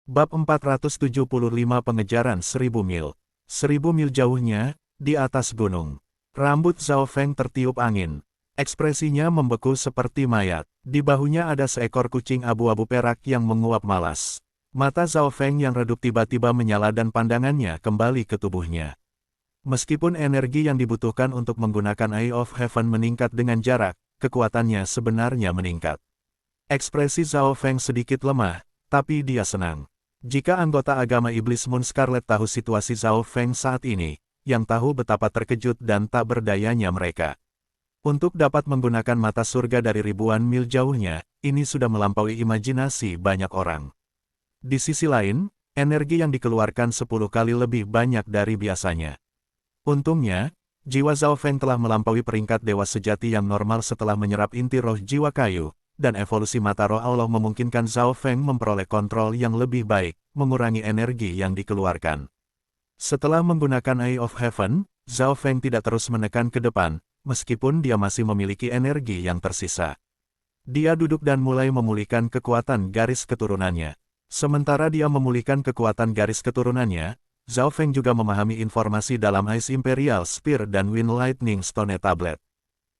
Bab 475 Pengejaran 1000 mil. 1000 mil jauhnya, di atas gunung. Rambut Zhao Feng tertiup angin. Ekspresinya membeku seperti mayat. Di bahunya ada seekor kucing abu-abu perak yang menguap malas. Mata Zhao Feng yang redup tiba-tiba menyala dan pandangannya kembali ke tubuhnya. Meskipun energi yang dibutuhkan untuk menggunakan Eye of Heaven meningkat dengan jarak, kekuatannya sebenarnya meningkat. Ekspresi Zhao Feng sedikit lemah, tapi dia senang. Jika anggota agama Iblis Moon Scarlet tahu situasi Zhao Feng saat ini, yang tahu betapa terkejut dan tak berdayanya mereka. Untuk dapat menggunakan mata surga dari ribuan mil jauhnya, ini sudah melampaui imajinasi banyak orang. Di sisi lain, energi yang dikeluarkan 10 kali lebih banyak dari biasanya. Untungnya, jiwa Zhao Feng telah melampaui peringkat dewa sejati yang normal setelah menyerap inti roh jiwa kayu, dan evolusi mata roh Allah memungkinkan Zhao Feng memperoleh kontrol yang lebih baik, mengurangi energi yang dikeluarkan. Setelah menggunakan Eye of Heaven, Zhao Feng tidak terus menekan ke depan, meskipun dia masih memiliki energi yang tersisa. Dia duduk dan mulai memulihkan kekuatan garis keturunannya. Sementara dia memulihkan kekuatan garis keturunannya, Zhao Feng juga memahami informasi dalam Ice Imperial Spear dan Wind Lightning Stone Tablet.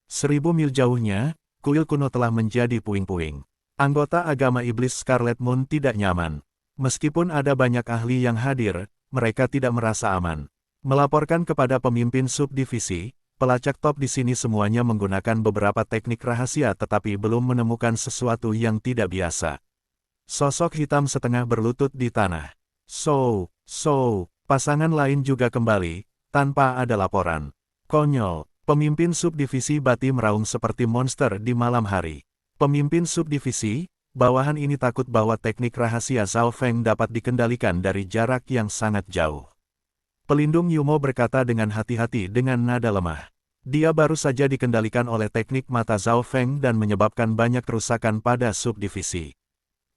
1000 mil jauhnya, kuil kuno telah menjadi puing-puing. Anggota agama Iblis Scarlet Moon tidak nyaman. Meskipun ada banyak ahli yang hadir, mereka tidak merasa aman. Melaporkan kepada pemimpin subdivisi, pelacak top di sini semuanya menggunakan beberapa teknik rahasia tetapi belum menemukan sesuatu yang tidak biasa. Sosok hitam setengah berlutut di tanah. Pasangan lain juga kembali, tanpa ada laporan. Konyol. Pemimpin subdivisi Bati meraung seperti monster di malam hari. Pemimpin subdivisi, bawahan ini takut bahwa teknik rahasia Zhao Feng dapat dikendalikan dari jarak yang sangat jauh. Pelindung Yumo berkata dengan hati-hati dengan nada lemah. Dia baru saja dikendalikan oleh teknik mata Zhao Feng dan menyebabkan banyak kerusakan pada subdivisi.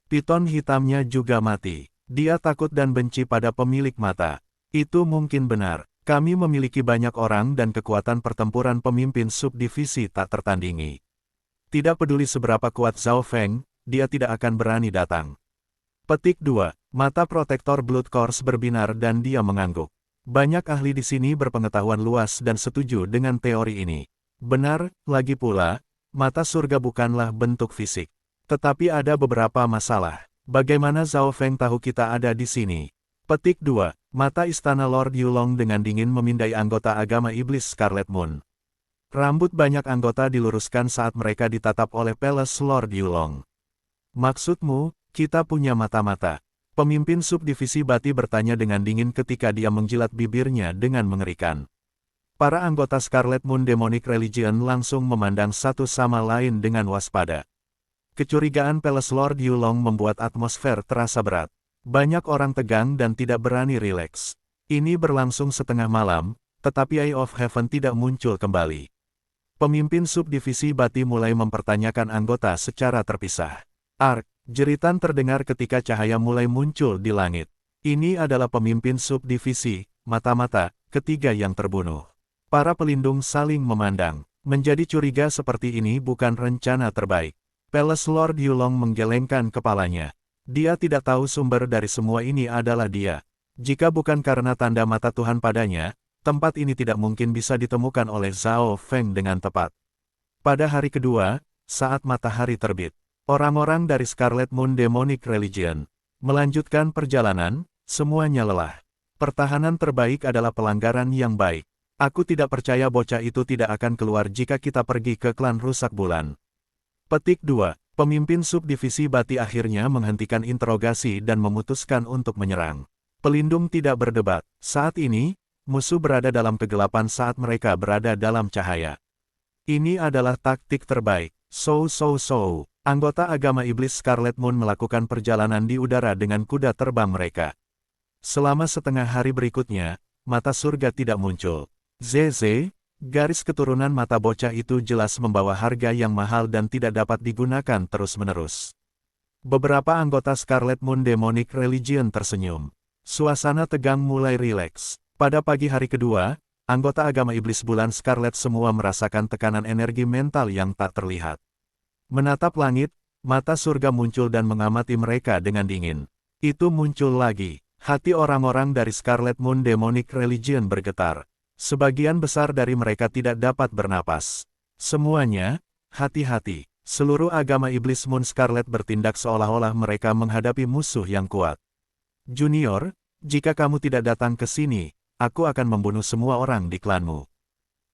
Piton hitamnya juga mati. Dia takut dan benci pada pemilik mata. Itu mungkin benar. Kami memiliki banyak orang dan kekuatan pertempuran pemimpin subdivisi tak tertandingi. Tidak peduli seberapa kuat Zhao Feng, dia tidak akan berani datang. Petik 2. Mata protektor Blood Course berbinar dan dia mengangguk. Banyak ahli di sini berpengetahuan luas dan setuju dengan teori ini. Benar, lagi pula, mata surga bukanlah bentuk fisik. Tetapi ada beberapa masalah. Bagaimana Zhao Feng tahu kita ada di sini? Petik 2. Mata istana Lord Yulong dengan dingin memindai anggota agama Iblis Scarlet Moon. Rambut banyak anggota diluruskan saat mereka ditatap oleh Palace Lord Yulong. Maksudmu, kita punya mata-mata? Pemimpin subdivisi Bati bertanya dengan dingin ketika dia menjilat bibirnya dengan mengerikan. Para anggota Scarlet Moon Demonic Religion langsung memandang satu sama lain dengan waspada. Kecurigaan Palace Lord Yulong membuat atmosfer terasa berat. Banyak orang tegang dan tidak berani rileks. Ini berlangsung setengah malam, tetapi Eye of Heaven tidak muncul kembali. Pemimpin subdivisi Bati mulai mempertanyakan anggota secara terpisah. Ark, jeritan terdengar ketika cahaya mulai muncul di langit. Ini adalah pemimpin subdivisi, mata-mata, ketiga yang terbunuh. Para pelindung saling memandang. Menjadi curiga seperti ini bukan rencana terbaik. Palace Lord Yulong menggelengkan kepalanya. Dia tidak tahu sumber dari semua ini adalah dia. Jika bukan karena tanda mata Tuhan padanya, tempat ini tidak mungkin bisa ditemukan oleh Zhao Feng dengan tepat. Pada hari kedua, saat matahari terbit, orang-orang dari Scarlet Moon Demonic Religion melanjutkan perjalanan, semuanya lelah. Pertahanan terbaik adalah pelanggaran yang baik. Aku tidak percaya bocah itu tidak akan keluar jika kita pergi ke klan rusak bulan. Petik 2. Pemimpin subdivisi Bati akhirnya menghentikan interogasi dan memutuskan untuk menyerang. Pelindung tidak berdebat. Saat ini, musuh berada dalam kegelapan saat mereka berada dalam cahaya. Ini adalah taktik terbaik. Anggota agama Iblis Scarlet Moon melakukan perjalanan di udara dengan kuda terbang mereka. Selama setengah hari berikutnya, mata surga tidak muncul. Garis keturunan mata bocah itu jelas membawa harga yang mahal dan tidak dapat digunakan terus-menerus. Beberapa anggota Scarlet Moon Demonic Religion tersenyum. Suasana tegang mulai rileks. Pada pagi hari kedua, anggota agama Iblis Bulan Scarlet semua merasakan tekanan energi mental yang tak terlihat. Menatap langit, mata surga muncul dan mengamati mereka dengan dingin. Itu muncul lagi. Hati orang-orang dari Scarlet Moon Demonic Religion bergetar. Sebagian besar dari mereka tidak dapat bernapas. Semuanya, hati-hati. Seluruh agama iblis Moon Scarlet bertindak seolah-olah mereka menghadapi musuh yang kuat. Junior, jika kamu tidak datang ke sini, aku akan membunuh semua orang di klanmu.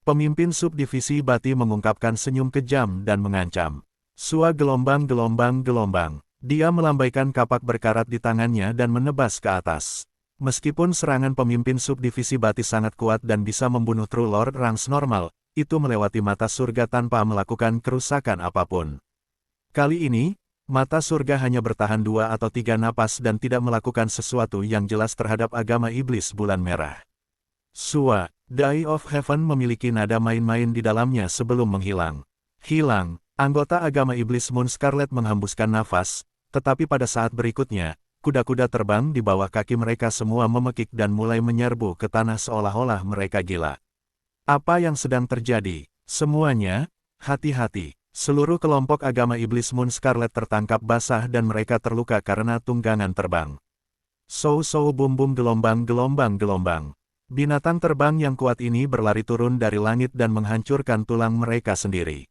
Pemimpin subdivisi Bati mengungkapkan senyum kejam dan mengancam. Sua gelombang-gelombang-gelombang. Dia melambaikan kapak berkarat di tangannya dan menebas ke atas. Meskipun serangan pemimpin subdivisi Bati sangat kuat dan bisa membunuh True Lord ranks normal, itu melewati mata surga tanpa melakukan kerusakan apapun. Kali ini, mata surga hanya bertahan 2 atau 3 napas dan tidak melakukan sesuatu yang jelas terhadap agama iblis bulan merah. Sua, The Eye of Heaven memiliki nada main-main di dalamnya sebelum menghilang. Hilang. Anggota agama iblis Moon Scarlet menghembuskan nafas, tetapi pada saat berikutnya, kuda-kuda terbang di bawah kaki mereka semua memekik dan mulai menyerbu ke tanah seolah-olah mereka gila. Apa yang sedang terjadi? Semuanya, hati-hati. Seluruh kelompok agama iblis Moon Scarlet tertangkap basah dan mereka terluka karena tunggangan terbang. Sow-sow bum-bum gelombang-gelombang-gelombang. Binatang terbang yang kuat ini berlari turun dari langit dan menghancurkan tulang mereka sendiri.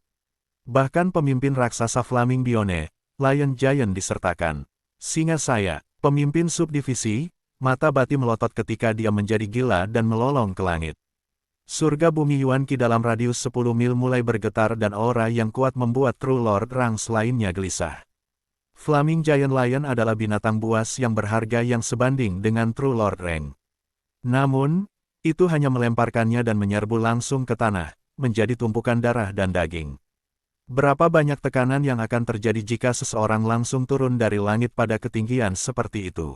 Bahkan pemimpin raksasa Flaming Bione, Lion Giant disertakan. Singa saya, pemimpin subdivisi, mata Bati melotot ketika dia menjadi gila dan melolong ke langit. Surga bumi Yuan Qi dalam radius 10 mil mulai bergetar dan aura yang kuat membuat True Lord ranks lainnya gelisah. Flaming Giant Lion adalah binatang buas yang berharga yang sebanding dengan True Lord rank. Namun, itu hanya melemparkannya dan menyerbu langsung ke tanah, menjadi tumpukan darah dan daging. Berapa banyak tekanan yang akan terjadi jika seseorang langsung turun dari langit pada ketinggian seperti itu?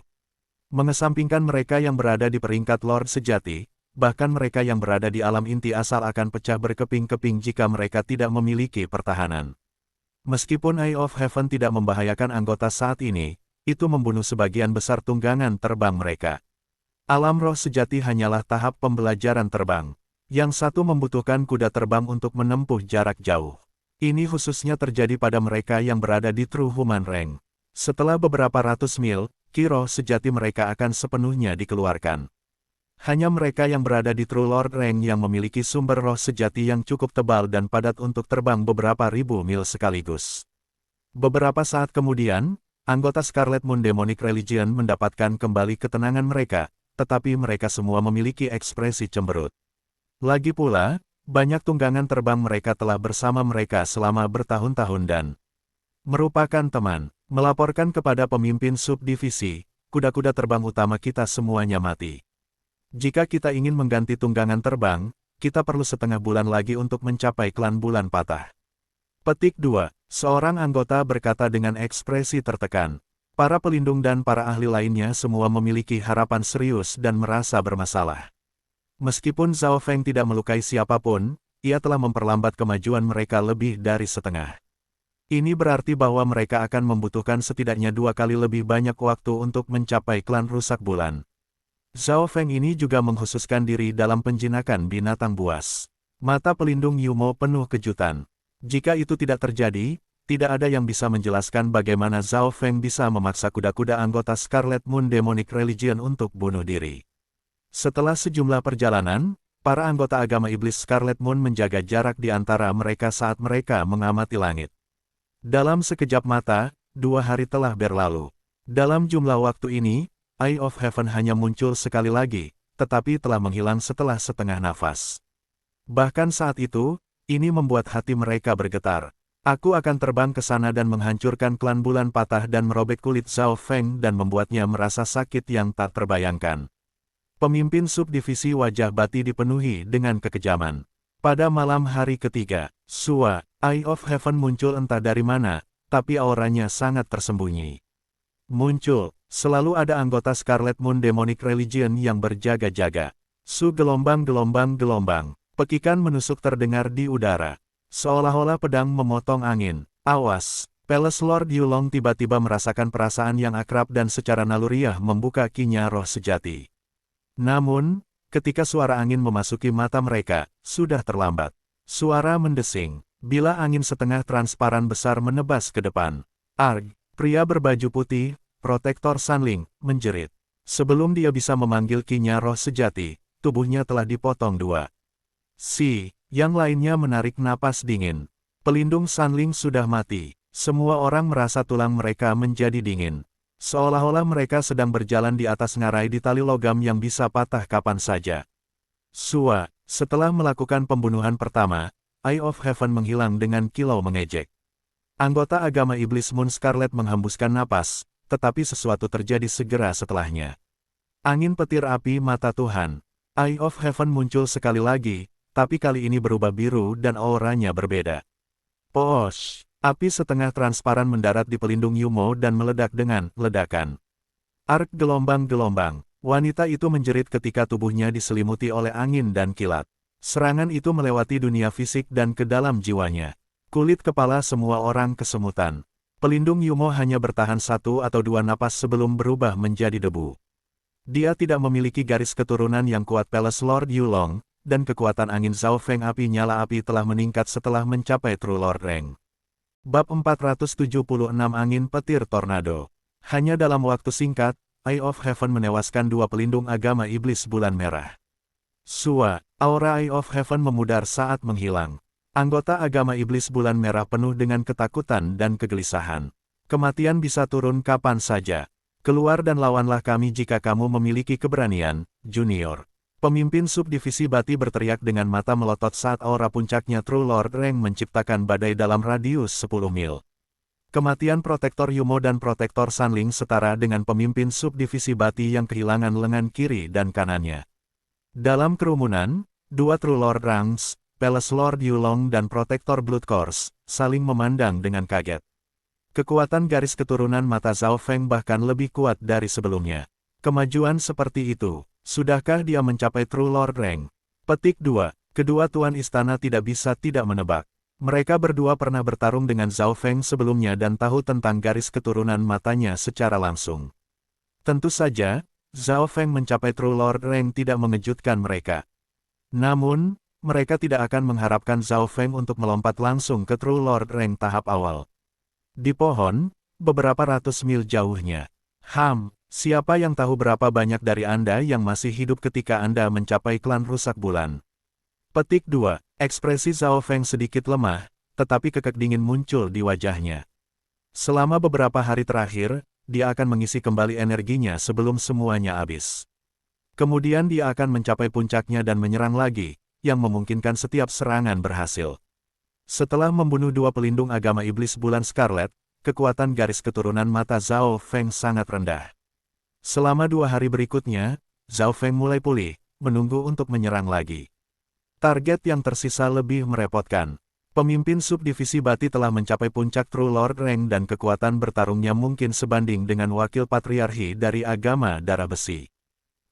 Mengesampingkan mereka yang berada di peringkat Lord sejati, bahkan mereka yang berada di alam inti asal akan pecah berkeping-keping jika mereka tidak memiliki pertahanan. Meskipun Eye of Heaven tidak membahayakan anggota saat ini, itu membunuh sebagian besar tunggangan terbang mereka. Alam roh sejati hanyalah tahap pembelajaran terbang. Yang satu membutuhkan kuda terbang untuk menempuh jarak jauh. Ini khususnya terjadi pada mereka yang berada di True Human Rank. Setelah beberapa ratus mil, ki roh sejati mereka akan sepenuhnya dikeluarkan. Hanya mereka yang berada di True Lord Rank yang memiliki sumber roh sejati yang cukup tebal dan padat untuk terbang beberapa ribu mil sekaligus. Beberapa saat kemudian, anggota Scarlet Moon Demonic Religion mendapatkan kembali ketenangan mereka, tetapi mereka semua memiliki ekspresi cemberut. Lagi pula, banyak tunggangan terbang mereka telah bersama mereka selama bertahun-tahun dan merupakan teman. Melaporkan kepada pemimpin subdivisi, kuda-kuda terbang utama kita semuanya mati. Jika kita ingin mengganti tunggangan terbang, kita perlu setengah bulan lagi untuk mencapai klan bulan patah. Petik 2. Seorang anggota berkata dengan ekspresi tertekan. Para pelindung dan para ahli lainnya semua memiliki harapan serius dan merasa bermasalah. Meskipun Zhao Feng tidak melukai siapapun, ia telah memperlambat kemajuan mereka lebih dari setengah. Ini berarti bahwa mereka akan membutuhkan setidaknya 2 kali lebih banyak waktu untuk mencapai klan rusak bulan. Zhao Feng ini juga mengkhususkan diri dalam penjinakan binatang buas. Mata pelindung Yumo penuh kejutan. Jika itu tidak terjadi, tidak ada yang bisa menjelaskan bagaimana Zhao Feng bisa memaksa kuda-kuda anggota Scarlet Moon Demonic Religion untuk bunuh diri. Setelah sejumlah perjalanan, para anggota agama iblis Scarlet Moon menjaga jarak di antara mereka saat mereka mengamati langit. Dalam sekejap mata, 2 hari telah berlalu. Dalam jumlah waktu ini, Eye of Heaven hanya muncul sekali lagi, tetapi telah menghilang setelah setengah nafas. Bahkan saat itu, ini membuat hati mereka bergetar. Aku akan terbang ke sana dan menghancurkan klan bulan patah dan merobek kulit Zhao Feng dan membuatnya merasa sakit yang tak terbayangkan. Pemimpin subdivisi wajah Bati dipenuhi dengan kekejaman. Pada malam hari ketiga, Sua, Eye of Heaven muncul entah dari mana, tapi auranya sangat tersembunyi. Muncul, selalu ada anggota Scarlet Moon Demonic Religion yang berjaga-jaga. Su gelombang-gelombang-gelombang, pekikan menusuk terdengar di udara. Seolah-olah pedang memotong angin. Awas! Palace Lord Yulong tiba-tiba merasakan perasaan yang akrab dan secara naluriah membuka kinya roh sejati. Namun, ketika suara angin memasuki mata mereka, sudah terlambat. Suara mendesing. Bila angin setengah transparan besar menebas ke depan. Arg, pria berbaju putih, Protektor Sanling menjerit. Sebelum dia bisa memanggil Ki-nya roh sejati, tubuhnya telah dipotong dua. Yang lainnya menarik napas dingin. Pelindung Sanling sudah mati. Semua orang merasa tulang mereka menjadi dingin. Seolah-olah mereka sedang berjalan di atas ngarai di tali logam yang bisa patah kapan saja. Setelah melakukan pembunuhan pertama, Eye of Heaven menghilang dengan kilau mengejek. Anggota agama iblis Moon Scarlet menghembuskan napas, tetapi sesuatu terjadi segera setelahnya. Angin petir api mata Tuhan. Eye of Heaven muncul sekali lagi, tapi kali ini berubah biru dan auranya berbeda. Poosh! Api setengah transparan mendarat di pelindung Yumo dan meledak dengan ledakan. Ark gelombang-gelombang. Wanita itu menjerit ketika tubuhnya diselimuti oleh angin dan kilat. Serangan itu melewati dunia fisik dan ke dalam jiwanya. Kulit kepala semua orang kesemutan. Pelindung Yumo hanya bertahan 1 atau 2 napas sebelum berubah menjadi debu. Dia tidak memiliki garis keturunan yang kuat Palace Lord Yulong, dan kekuatan angin Zhao Feng api nyala api telah meningkat setelah mencapai True Lord Rank. Bab 476 Angin Petir Tornado. Hanya dalam waktu singkat, Eye of Heaven menewaskan 2 pelindung agama iblis bulan merah. Aura Eye of Heaven memudar saat menghilang. Anggota agama iblis bulan merah penuh dengan ketakutan dan kegelisahan. Kematian bisa turun kapan saja. Keluar dan lawanlah kami jika kamu memiliki keberanian, Junior. Pemimpin subdivisi Bati berteriak dengan mata melotot saat aura puncaknya True Lord Rank menciptakan badai dalam radius 10 mil. Kematian Protektor Yumo dan Protektor Sanling setara dengan pemimpin subdivisi Bati yang kehilangan lengan kiri dan kanannya. Dalam kerumunan, 2 True Lord Ranks, Palace Lord Yulong dan Protektor Blood Course, saling memandang dengan kaget. Kekuatan garis keturunan mata Zhao Feng bahkan lebih kuat dari sebelumnya. Kemajuan seperti itu. Sudahkah dia mencapai True Lord Rank? Petik 2. Kedua tuan istana tidak bisa tidak menebak. Mereka berdua pernah bertarung dengan Zhao Feng sebelumnya dan tahu tentang garis keturunan matanya secara langsung. Tentu saja, Zhao Feng mencapai True Lord Rank tidak mengejutkan mereka. Namun, mereka tidak akan mengharapkan Zhao Feng untuk melompat langsung ke True Lord Rank tahap awal. Di pohon, beberapa ratus mil jauhnya. Siapa yang tahu berapa banyak dari Anda yang masih hidup ketika Anda mencapai klan rusak bulan? Petik 2. Ekspresi Zhao Feng sedikit lemah, tetapi kekek dingin muncul di wajahnya. Selama beberapa hari terakhir, dia akan mengisi kembali energinya sebelum semuanya habis. Kemudian dia akan mencapai puncaknya dan menyerang lagi, yang memungkinkan setiap serangan berhasil. Setelah membunuh 2 pelindung agama iblis bulan Scarlet, kekuatan garis keturunan mata Zhao Feng sangat rendah. Selama 2 hari berikutnya, Zhao Feng mulai pulih, menunggu untuk menyerang lagi. Target yang tersisa lebih merepotkan. Pemimpin subdivisi Bati telah mencapai puncak True Lord Rank dan kekuatan bertarungnya mungkin sebanding dengan wakil patriarki dari agama darah besi.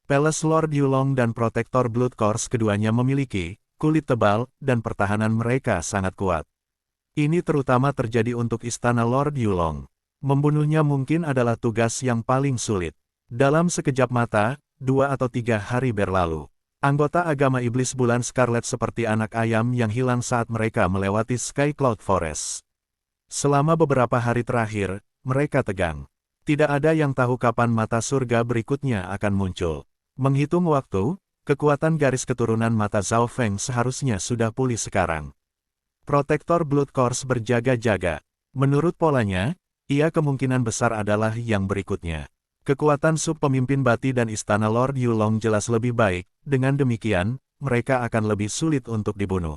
Palace Lord Yulong dan Protektor Blood Course keduanya memiliki kulit tebal dan pertahanan mereka sangat kuat. Ini terutama terjadi untuk istana Lord Yulong. Membunuhnya mungkin adalah tugas yang paling sulit. Dalam sekejap mata, 2 atau 3 hari berlalu. Anggota agama iblis bulan Scarlet seperti anak ayam yang hilang saat mereka melewati Sky Cloud Forest. Selama beberapa hari terakhir, mereka tegang. Tidak ada yang tahu kapan mata surga berikutnya akan muncul. Menghitung waktu, kekuatan garis keturunan mata Zhao Feng seharusnya sudah pulih sekarang. Protektor Blood Course berjaga-jaga. Menurut polanya, ia kemungkinan besar adalah yang berikutnya. Kekuatan sub-pemimpin Bati dan istana Lord Yulong jelas lebih baik, dengan demikian, mereka akan lebih sulit untuk dibunuh.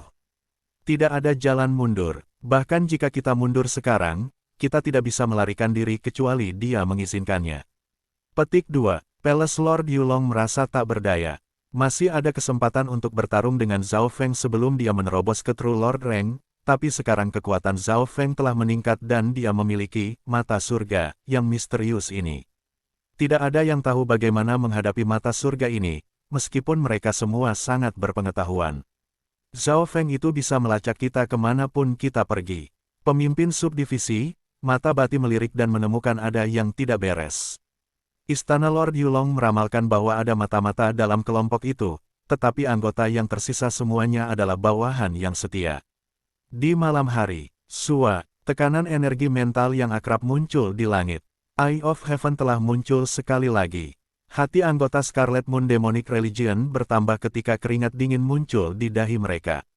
Tidak ada jalan mundur, bahkan jika kita mundur sekarang, kita tidak bisa melarikan diri kecuali dia mengizinkannya. Petik 2. Palace Lord Yulong merasa tak berdaya. Masih ada kesempatan untuk bertarung dengan Zhao Feng sebelum dia menerobos ke True Lord Rank, tapi sekarang kekuatan Zhao Feng telah meningkat dan dia memiliki mata surga yang misterius ini. Tidak ada yang tahu bagaimana menghadapi mata surga ini, meskipun mereka semua sangat berpengetahuan. Zhao Feng itu bisa melacak kita kemanapun kita pergi. Pemimpin subdivisi, mata Bati melirik dan menemukan ada yang tidak beres. Istana Lord Yulong meramalkan bahwa ada mata-mata dalam kelompok itu, tetapi anggota yang tersisa semuanya adalah bawahan yang setia. Di malam hari, tekanan energi mental yang akrab muncul di langit. Eye of Heaven telah muncul sekali lagi. Hati anggota Scarlet Moon Demonic Religion bertambah ketika keringat dingin muncul di dahi mereka.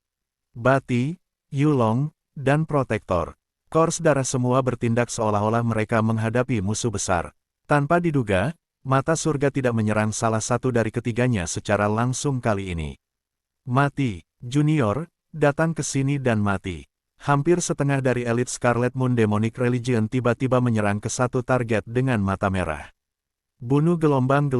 Bati, Yulong, dan Protektor. Kors darah semua bertindak seolah-olah mereka menghadapi musuh besar. Tanpa diduga, mata surga tidak menyerang salah satu dari ketiganya secara langsung kali ini. Mati, Junior, datang ke sini dan mati. Hampir setengah dari elit Scarlet Moon Demonic Religion tiba-tiba menyerang ke satu target dengan mata merah. Bunuh gelombang.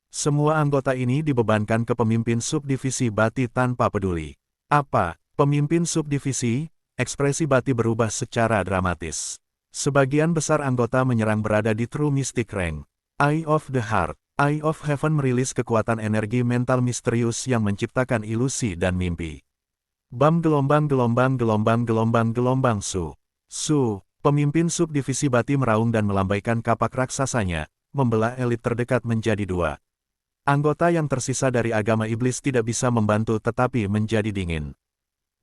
Semua anggota ini dibebankan ke pemimpin subdivisi Bati tanpa peduli. Apa, pemimpin subdivisi? Ekspresi Bati berubah secara dramatis. Sebagian besar anggota menyerang berada di True Mystic Rank. Eye of the Heart. Eye of Heaven merilis kekuatan energi mental misterius yang menciptakan ilusi dan mimpi. Bam gelombang Su. Pemimpin subdivisi Bati meraung dan melambaikan kapak raksasanya, membelah elit terdekat menjadi dua. Anggota yang tersisa dari agama iblis tidak bisa membantu tetapi menjadi dingin.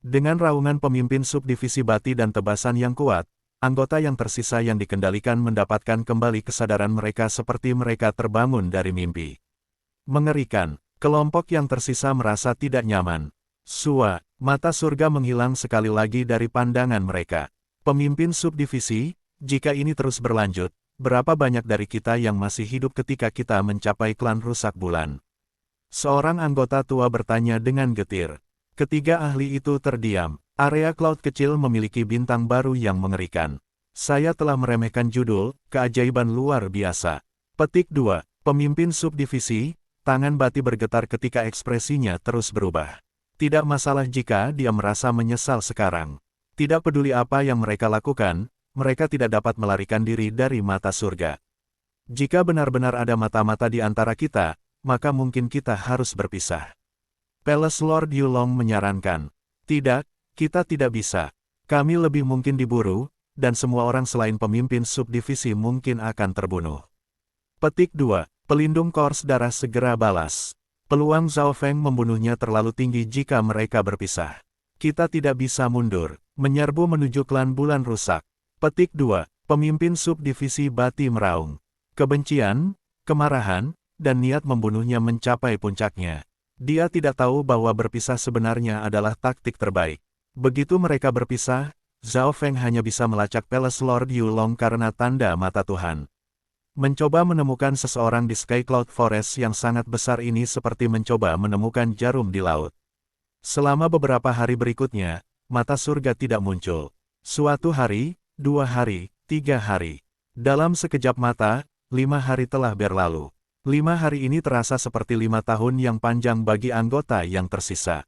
Dengan raungan pemimpin subdivisi Bati dan tebasan yang kuat, anggota yang tersisa yang dikendalikan mendapatkan kembali kesadaran mereka seperti mereka terbangun dari mimpi. Mengerikan, kelompok yang tersisa merasa tidak nyaman. Sua, mata surga menghilang sekali lagi dari pandangan mereka. Pemimpin subdivisi, jika ini terus berlanjut, berapa banyak dari kita yang masih hidup ketika kita mencapai klan rusak bulan? Seorang anggota tua bertanya dengan getir. Ketiga ahli itu terdiam. Area cloud kecil memiliki bintang baru yang mengerikan. Saya telah meremehkan judul, keajaiban luar biasa. Petik 2. Pemimpin subdivisi, tangan Bati bergetar ketika ekspresinya terus berubah. Tidak masalah jika dia merasa menyesal sekarang. Tidak peduli apa yang mereka lakukan, mereka tidak dapat melarikan diri dari mata surga. Jika benar-benar ada mata-mata di antara kita, maka mungkin kita harus berpisah. Palace Lord Yulong menyarankan. Tidak, kita tidak bisa. Kami lebih mungkin diburu, dan semua orang selain pemimpin subdivisi mungkin akan terbunuh. Petik 2. Pelindung Kors Darah segera balas. Peluang Zhao Feng membunuhnya terlalu tinggi jika mereka berpisah. Kita tidak bisa mundur, menyerbu menuju klan bulan rusak. Petik 2. Pemimpin subdivisi Bati meraung. Kebencian, kemarahan, dan niat membunuhnya mencapai puncaknya. Dia tidak tahu bahwa berpisah sebenarnya adalah taktik terbaik. Begitu mereka berpisah, Zhao Feng hanya bisa melacak Palace Lord Yulong karena tanda mata Tuhan. Mencoba menemukan seseorang di Sky Cloud Forest yang sangat besar ini seperti mencoba menemukan jarum di laut. Selama beberapa hari berikutnya, mata surga tidak muncul. Suatu hari, 2 hari, 3 hari. Dalam sekejap mata, 5 hari telah berlalu. 5 hari ini terasa seperti 5 tahun yang panjang bagi anggota yang tersisa.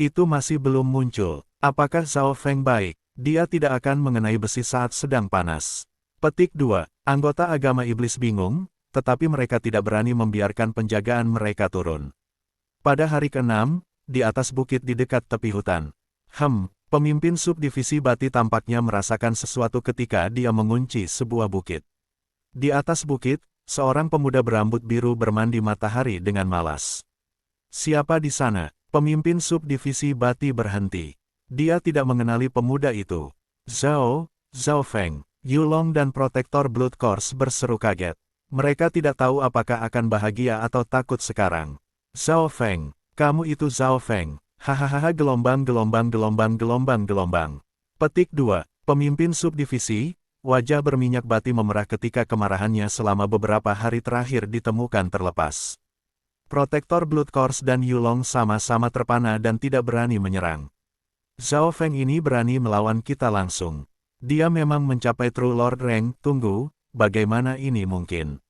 Itu masih belum muncul. Apakah Zhao Feng baik? Dia tidak akan mengenai besi saat sedang panas. Petik 2. Anggota agama iblis bingung, tetapi mereka tidak berani membiarkan penjagaan mereka turun. Pada hari ke-6, di atas bukit di dekat tepi hutan. Pemimpin subdivisi Bati tampaknya merasakan sesuatu ketika dia mengunci sebuah bukit. Di atas bukit, seorang pemuda berambut biru bermandi matahari dengan malas. Siapa di sana? Pemimpin subdivisi Bati berhenti. Dia tidak mengenali pemuda itu. Zhao Feng, Yulong dan Protektor Blood Course berseru kaget. Mereka tidak tahu apakah akan bahagia atau takut sekarang. Zhao Feng, kamu itu Zhao Feng. Hahaha gelombang. Petik 2. Pemimpin subdivisi, wajah berminyak Bati memerah ketika kemarahannya selama beberapa hari terakhir ditemukan terlepas. Protektor Blood Course dan Yulong sama-sama terpana dan tidak berani menyerang. Zhao Feng ini berani melawan kita langsung. Dia memang mencapai True Lord Rank. Tunggu, bagaimana ini mungkin?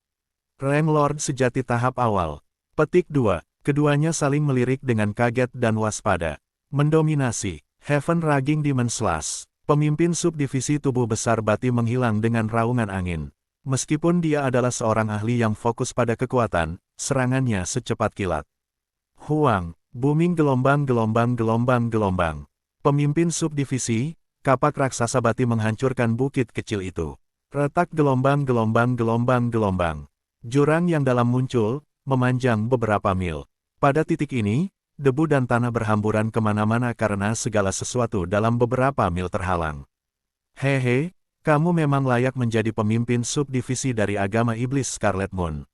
Rank Lord sejati tahap awal. Petik 2. Keduanya saling melirik dengan kaget dan waspada. Mendominasi. Heaven Raging Demon Slash. Pemimpin subdivisi tubuh besar Bati menghilang dengan raungan angin. Meskipun dia adalah seorang ahli yang fokus pada kekuatan, serangannya secepat kilat. Huang. Booming gelombang. Pemimpin subdivisi, kapak raksasa Bati menghancurkan bukit kecil itu. Retak gelombang. Jurang yang dalam muncul, memanjang beberapa mil. Pada titik ini, debu dan tanah berhamburan kemana-mana karena segala sesuatu dalam beberapa mil terhalang. Hehe, Kamu memang layak menjadi pemimpin subdivisi dari agama iblis Scarlet Moon.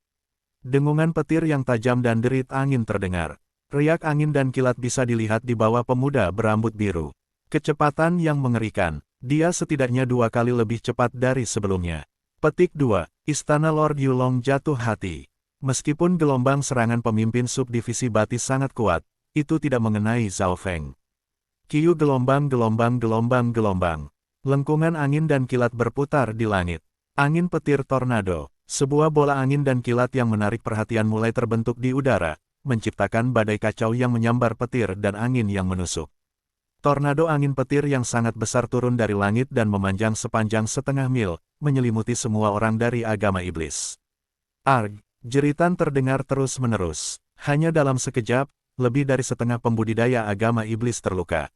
Dengungan petir yang tajam dan derit angin terdengar. Riak angin dan kilat bisa dilihat di bawah pemuda berambut biru. Kecepatan yang mengerikan. Dia setidaknya 2 kali lebih cepat dari sebelumnya. Petik 2. Istana Lord Yulong jatuh hati. Meskipun gelombang serangan pemimpin subdivisi Bati sangat kuat, itu tidak mengenai Zhao Feng. Kiu gelombang. Lengkungan angin dan kilat berputar di langit. Angin petir tornado. Sebuah bola angin dan kilat yang menarik perhatian mulai terbentuk di udara, menciptakan badai kacau yang menyambar petir dan angin yang menusuk. Tornado angin petir yang sangat besar turun dari langit dan memanjang sepanjang setengah mil, menyelimuti semua orang dari agama iblis. Arg! Jeritan terdengar terus-menerus. Hanya dalam sekejap, lebih dari setengah pembudidaya agama iblis terluka.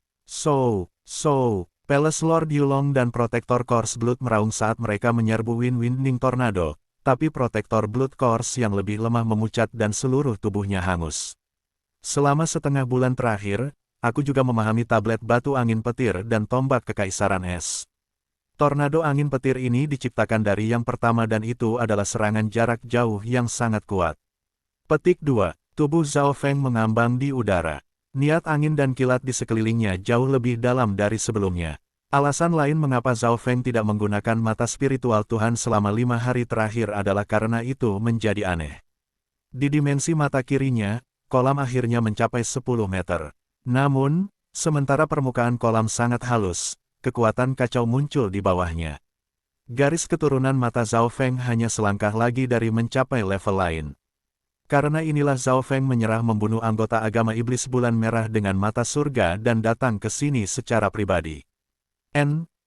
Palace Lord Yulong dan Protektor Course Blood meraung saat mereka menyerbu Winding Tornado, tapi Protektor Blood Course yang lebih lemah memucat dan seluruh tubuhnya hangus. Selama setengah bulan terakhir, aku juga memahami tablet batu angin petir dan tombak kekaisaran es. Tornado angin petir ini diciptakan dari yang pertama dan itu adalah serangan jarak jauh yang sangat kuat. Petik 2. Tubuh Zhao Feng mengambang di udara. Niat angin dan kilat di sekelilingnya jauh lebih dalam dari sebelumnya. Alasan lain mengapa Zhao Feng tidak menggunakan mata spiritual Tuhan selama 5 hari terakhir adalah karena itu menjadi aneh. Di dimensi mata kirinya, kolam akhirnya mencapai 10 meter. Namun, sementara permukaan kolam sangat halus, kekuatan kacau muncul di bawahnya. Garis keturunan mata Zhao Feng hanya selangkah lagi dari mencapai level lain. Karena inilah Zhao Feng menyerah membunuh anggota agama iblis bulan merah dengan mata surga dan datang ke sini secara pribadi.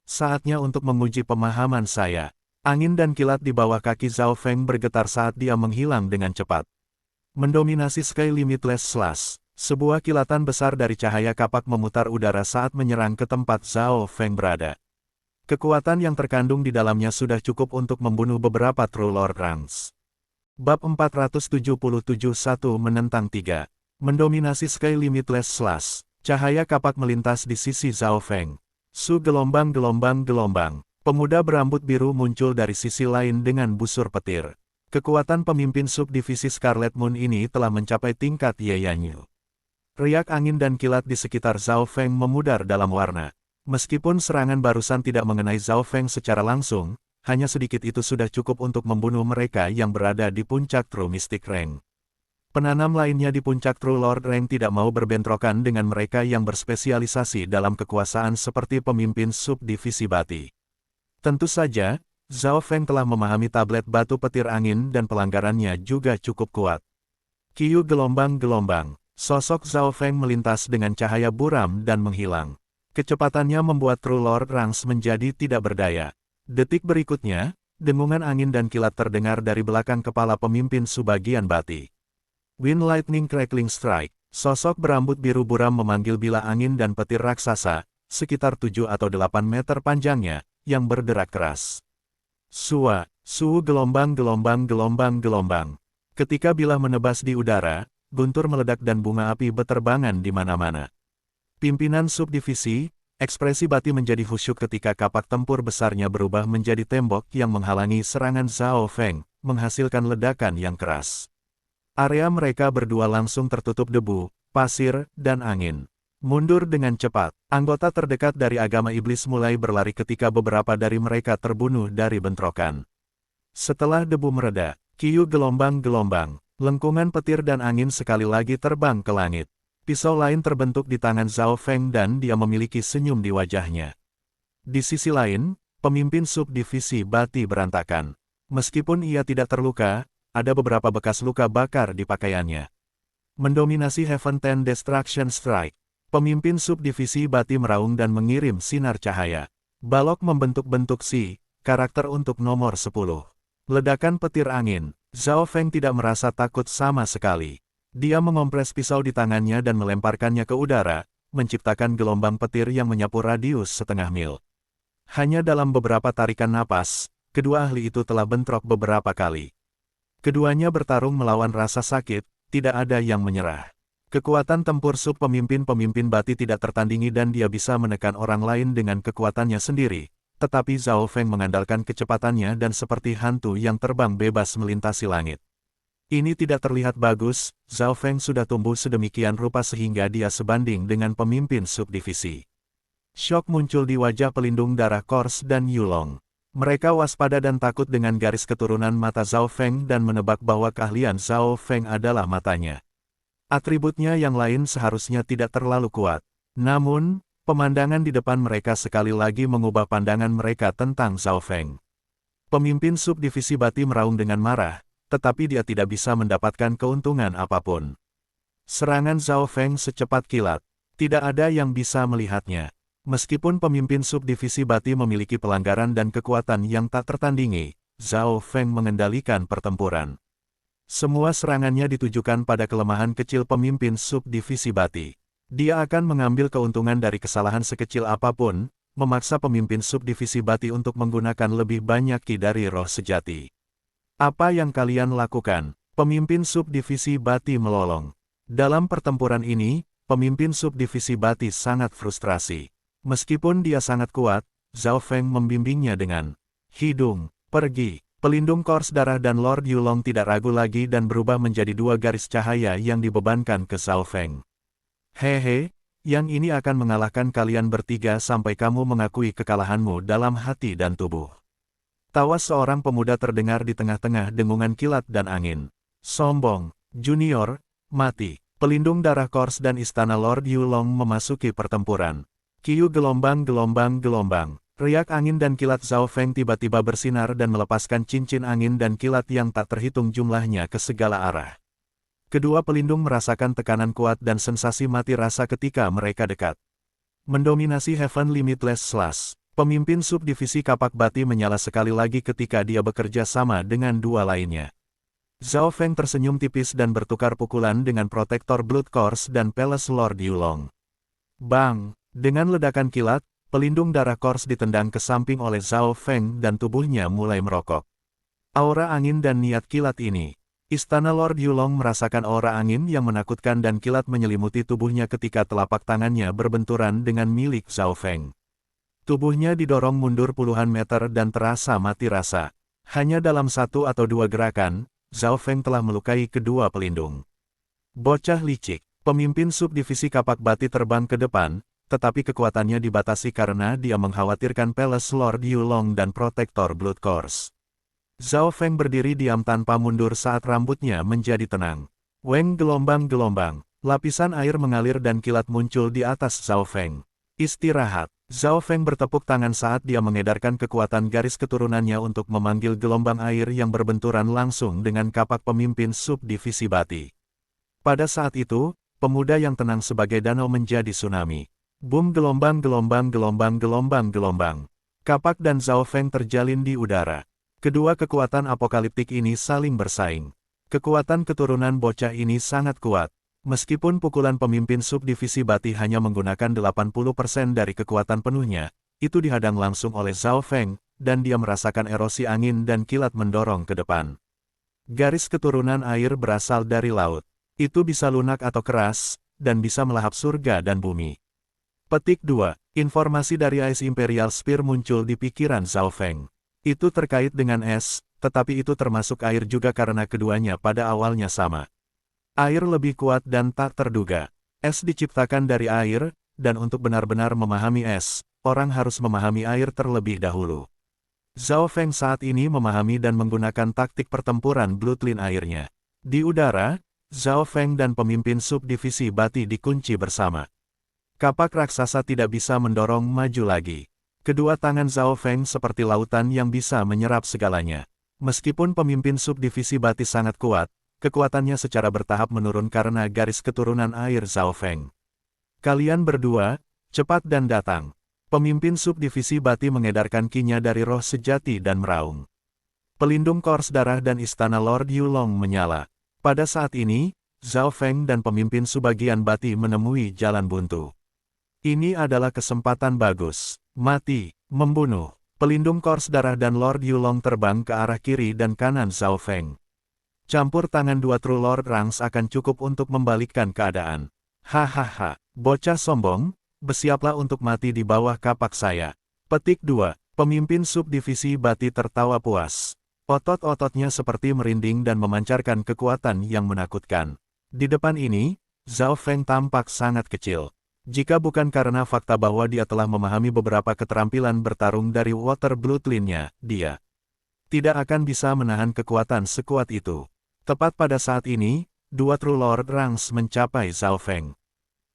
Saatnya untuk menguji pemahaman saya. Angin dan kilat di bawah kaki Zhao Feng bergetar saat dia menghilang dengan cepat. Mendominasi Sky Limitless Slash, sebuah kilatan besar dari cahaya kapak memutar udara saat menyerang ke tempat Zhao Feng berada. Kekuatan yang terkandung di dalamnya sudah cukup untuk membunuh beberapa True Lord Ranks. Bab 477 1 menentang 3. Mendominasi Sky Limitless Slash, cahaya kapak melintas di sisi Zhao Feng. Gelombang. Pemuda berambut biru muncul dari sisi lain dengan busur petir. Kekuatan pemimpin subdivisi Scarlet Moon ini telah mencapai tingkat Yeyanyu. Riak angin dan kilat di sekitar Zhao Feng memudar dalam warna. Meskipun serangan barusan tidak mengenai Zhao Feng secara langsung, hanya sedikit itu sudah cukup untuk membunuh mereka yang berada di puncak True Mystic Rank. Penanam lainnya di puncak True Lord Rank tidak mau berbentrokan dengan mereka yang berspesialisasi dalam kekuasaan seperti pemimpin subdivisi Bati. Tentu saja, Zhao Feng telah memahami tablet batu petir angin dan pelanggarannya juga cukup kuat. Kiu gelombang. Sosok Zhao Feng melintas dengan cahaya buram dan menghilang. Kecepatannya membuat True Lord Ranks menjadi tidak berdaya. Detik berikutnya, dengungan angin dan kilat terdengar dari belakang kepala pemimpin subagian Bati. Wind Lightning Crackling Strike, sosok berambut biru buram memanggil bila angin dan petir raksasa, sekitar 7 atau 8 meter panjangnya, yang berderak keras. Gelombang. Ketika bilah menebas di udara, guntur meledak dan bunga api beterbangan di mana-mana. Pimpinan subdivisi, ekspresi Bati menjadi khusyuk ketika kapak tempur besarnya berubah menjadi tembok yang menghalangi serangan Zhao Feng, menghasilkan ledakan yang keras. Area mereka berdua langsung tertutup debu, pasir, dan angin. Mundur dengan cepat, anggota terdekat dari agama iblis mulai berlari ketika beberapa dari mereka terbunuh dari bentrokan. Setelah debu mereda, Kiu gelombang, lengkungan petir dan angin sekali lagi terbang ke langit. Pisau lain terbentuk di tangan Zhao Feng dan dia memiliki senyum di wajahnya. Di sisi lain, pemimpin subdivisi Bati berantakan. Meskipun ia tidak terluka, ada beberapa bekas luka bakar di pakaiannya. Mendominasi Heaven Ten Destruction Strike. Pemimpin subdivisi Bati meraung dan mengirim sinar cahaya. Balok membentuk-bentuk karakter untuk nomor 10. Ledakan petir angin. Zhao Feng tidak merasa takut sama sekali. Dia mengompres pisau di tangannya dan melemparkannya ke udara, menciptakan gelombang petir yang menyapu radius setengah mil. Hanya dalam beberapa tarikan napas, kedua ahli itu telah bentrok beberapa kali. Keduanya bertarung melawan rasa sakit, tidak ada yang menyerah. Kekuatan tempur pemimpin Bati tidak tertandingi dan dia bisa menekan orang lain dengan kekuatannya sendiri, tetapi Zhao Feng mengandalkan kecepatannya dan seperti hantu yang terbang bebas melintasi langit. Ini tidak terlihat bagus, Zhao Feng sudah tumbuh sedemikian rupa sehingga dia sebanding dengan pemimpin subdivisi. Syok muncul di wajah pelindung darah Kors dan Yulong. Mereka waspada dan takut dengan garis keturunan mata Zhao Feng dan menebak bahwa keahlian Zhao Feng adalah matanya. Atributnya yang lain seharusnya tidak terlalu kuat. Namun, pemandangan di depan mereka sekali lagi mengubah pandangan mereka tentang Zhao Feng. Pemimpin subdivisi Bati meraung dengan marah, tetapi dia tidak bisa mendapatkan keuntungan apapun. Serangan Zhao Feng secepat kilat. Tidak ada yang bisa melihatnya. Meskipun pemimpin subdivisi Bati memiliki pelanggaran dan kekuatan yang tak tertandingi, Zhao Feng mengendalikan pertempuran. Semua serangannya ditujukan pada kelemahan kecil pemimpin subdivisi Bati. Dia akan mengambil keuntungan dari kesalahan sekecil apapun, memaksa pemimpin subdivisi Bati untuk menggunakan lebih banyak ki dari roh sejati. Apa yang kalian lakukan? Pemimpin subdivisi Bati melolong. Dalam pertempuran ini, pemimpin subdivisi Bati sangat frustrasi. Meskipun dia sangat kuat, Zhao Feng membimbingnya dengan hidung, pergi. Pelindung Kors darah dan Lord Yulong tidak ragu lagi dan berubah menjadi dua garis cahaya yang dibebankan ke Zhao Feng. Hehe, yang ini akan mengalahkan kalian bertiga sampai kamu mengakui kekalahanmu dalam hati dan tubuh. Tawa seorang pemuda terdengar di tengah-tengah dengungan kilat dan angin. Sombong, junior, mati. Pelindung darah Kors dan istana Lord Yulong memasuki pertempuran. Kiu gelombang-gelombang-gelombang. Riak angin dan kilat Zhao Feng tiba-tiba bersinar dan melepaskan cincin angin dan kilat yang tak terhitung jumlahnya ke segala arah. Kedua pelindung merasakan tekanan kuat dan sensasi mati rasa ketika mereka dekat. Mendominasi Heaven Limitless Slash. Pemimpin subdivisi Kapak Bati menyala sekali lagi ketika dia bekerja sama dengan dua lainnya. Zhao Feng tersenyum tipis dan bertukar pukulan dengan Protektor Blood Kors dan Palace Lord Yulong. Bang! Dengan ledakan kilat, pelindung darah Kors ditendang ke samping oleh Zhao Feng dan tubuhnya mulai merokok. Aura angin dan niat kilat ini. Istana Lord Yulong merasakan aura angin yang menakutkan dan kilat menyelimuti tubuhnya ketika telapak tangannya berbenturan dengan milik Zhao Feng. Tubuhnya didorong mundur puluhan meter dan terasa mati rasa. Hanya dalam satu atau dua gerakan, Zhao Feng telah melukai kedua pelindung. Bocah licik, pemimpin subdivisi Kapak Bati terbang ke depan, tetapi kekuatannya dibatasi karena dia mengkhawatirkan Palace Lord Yulong dan Protektor Blood Kors. Zhao Feng berdiri diam tanpa mundur saat rambutnya menjadi tenang. Weng gelombang-gelombang, lapisan air mengalir dan kilat muncul di atas Zhao Feng. Istirahat. Zhao Feng bertepuk tangan saat dia mengedarkan kekuatan garis keturunannya untuk memanggil gelombang air yang berbenturan langsung dengan kapak pemimpin subdivisi Bati. Pada saat itu, pemuda yang tenang sebagai danau menjadi tsunami. Boom gelombang-gelombang-gelombang-gelombang. Kapak dan Zhao Feng terjalin di udara. Kedua kekuatan apokaliptik ini saling bersaing. Kekuatan keturunan bocah ini sangat kuat. Meskipun pukulan pemimpin subdivisi Bati hanya menggunakan 80% dari kekuatan penuhnya, itu dihadang langsung oleh Zhao Feng, dan dia merasakan erosi angin dan kilat mendorong ke depan. Garis keturunan air berasal dari laut. Itu bisa lunak atau keras, dan bisa melahap surga dan bumi. Petik 2. Informasi dari Ice Imperial Spear muncul di pikiran Zhao Feng. Itu terkait dengan es, tetapi itu termasuk air juga karena keduanya pada awalnya sama. Air lebih kuat dan tak terduga. Es diciptakan dari air, dan untuk benar-benar memahami es, orang harus memahami air terlebih dahulu. Zhao Feng saat ini memahami dan menggunakan taktik pertempuran Bloodline airnya. Di udara, Zhao Feng dan pemimpin subdivisi Bati dikunci bersama. Kapak raksasa tidak bisa mendorong maju lagi. Kedua tangan Zhao Feng seperti lautan yang bisa menyerap segalanya. Meskipun pemimpin subdivisi Bati sangat kuat, kekuatannya secara bertahap menurun karena garis keturunan air Zhao Feng. Kalian berdua, cepat dan datang. Pemimpin subdivisi Bati mengedarkan ki-nya dari roh sejati dan meraung. Pelindung Kors darah dan istana Lord Yulong menyala. Pada saat ini, Zhao Feng dan pemimpin subagian Bati menemui jalan buntu. Ini adalah kesempatan bagus. Mati, membunuh. Pelindung Kors darah dan Lord Yulong terbang ke arah kiri dan kanan Zhao Feng. Campur tangan dua True Lord Rangs akan cukup untuk membalikkan keadaan. Hahaha, bocah sombong, bersiaplah untuk mati di bawah kapak saya. Petik 2. Pemimpin subdivisi Bati tertawa puas. Otot-ototnya seperti merinding dan memancarkan kekuatan yang menakutkan. Di depan ini, Zhao Feng tampak sangat kecil. Jika bukan karena fakta bahwa dia telah memahami beberapa keterampilan bertarung dari Water Bloodline-nya, dia tidak akan bisa menahan kekuatan sekuat itu. Tepat pada saat ini, dua True Lord Ranks mencapai Zhao Feng.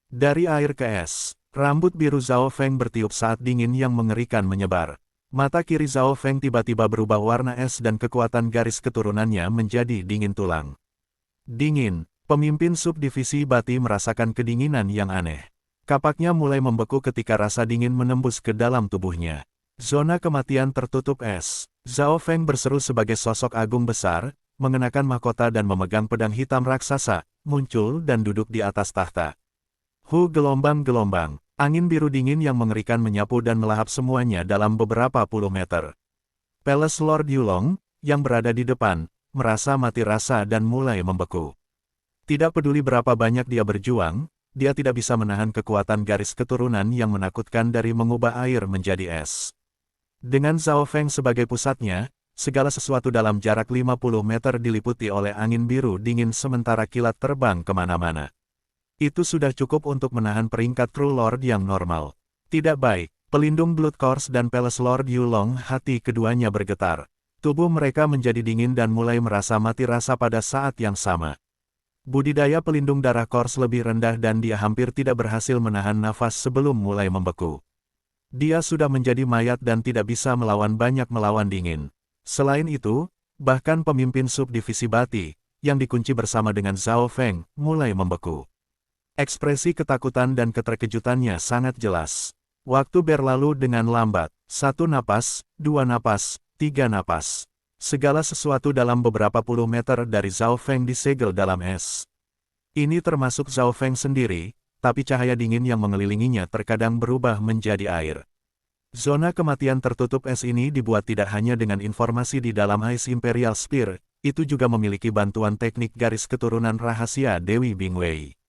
Dari air ke es, rambut biru Zhao Feng bertiup saat dingin yang mengerikan menyebar. Mata kiri Zhao Feng tiba-tiba berubah warna es dan kekuatan garis keturunannya menjadi dingin tulang. Dingin, pemimpin subdivisi Bati merasakan kedinginan yang aneh. Kapaknya mulai membeku ketika rasa dingin menembus ke dalam tubuhnya. Zona kematian tertutup es. Zhao Feng berseru sebagai sosok agung besar, mengenakan mahkota dan memegang pedang hitam raksasa, muncul dan duduk di atas tahta. Gelombang-gelombang. Angin biru dingin yang mengerikan menyapu dan melahap semuanya dalam beberapa puluh meter. Palace Lord Yulong, yang berada di depan, merasa mati rasa dan mulai membeku. Tidak peduli berapa banyak dia berjuang, dia tidak bisa menahan kekuatan garis keturunan yang menakutkan dari mengubah air menjadi es. Dengan Zhao Feng sebagai pusatnya, segala sesuatu dalam jarak 50 meter diliputi oleh angin biru dingin sementara kilat terbang kemana-mana. Itu sudah cukup untuk menahan peringkat True Lord yang normal. Tidak baik, pelindung Blood Course dan Palace Lord Yulong, hati keduanya bergetar. Tubuh mereka menjadi dingin dan mulai merasa mati rasa pada saat yang sama. Budidaya pelindung darah Course lebih rendah dan dia hampir tidak berhasil menahan nafas sebelum mulai membeku. Dia sudah menjadi mayat dan tidak bisa melawan dingin. Selain itu, bahkan pemimpin subdivisi Bati, yang dikunci bersama dengan Zhao Feng, mulai membeku. Ekspresi ketakutan dan keterkejutannya sangat jelas. Waktu berlalu dengan lambat. 1 napas, 2 napas, 3 napas. Segala sesuatu dalam beberapa puluh meter dari Zhao Feng disegel dalam es. Ini termasuk Zhao Feng sendiri, tapi cahaya dingin yang mengelilinginya terkadang berubah menjadi air. Zona kematian tertutup es ini dibuat tidak hanya dengan informasi di dalam Ice Imperial Spear, itu juga memiliki bantuan teknik garis keturunan rahasia Dewi Bingwei.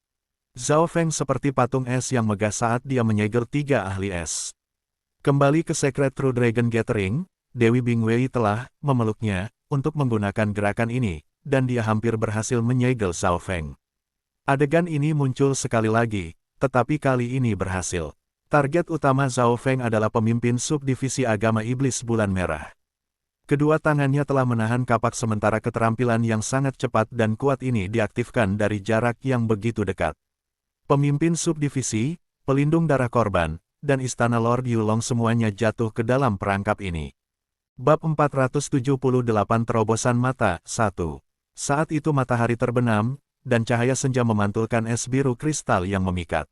Zhao Feng seperti patung es yang megah saat dia menyegel 3 ahli es. Kembali ke Secret True Dragon Gathering, Dewi Bingwei telah memeluknya untuk menggunakan gerakan ini, dan dia hampir berhasil menyegel Zhao Feng. Adegan ini muncul sekali lagi, tetapi kali ini berhasil. Target utama Zhao Feng adalah pemimpin subdivisi agama iblis bulan merah. Kedua tangannya telah menahan kapak sementara keterampilan yang sangat cepat dan kuat ini diaktifkan dari jarak yang begitu dekat. Pemimpin subdivisi, pelindung darah korban, dan istana Lord Yulong semuanya jatuh ke dalam perangkap ini. Bab 478 Terobosan Mata 1. Saat itu matahari terbenam, dan cahaya senja memantulkan es biru kristal yang memikat.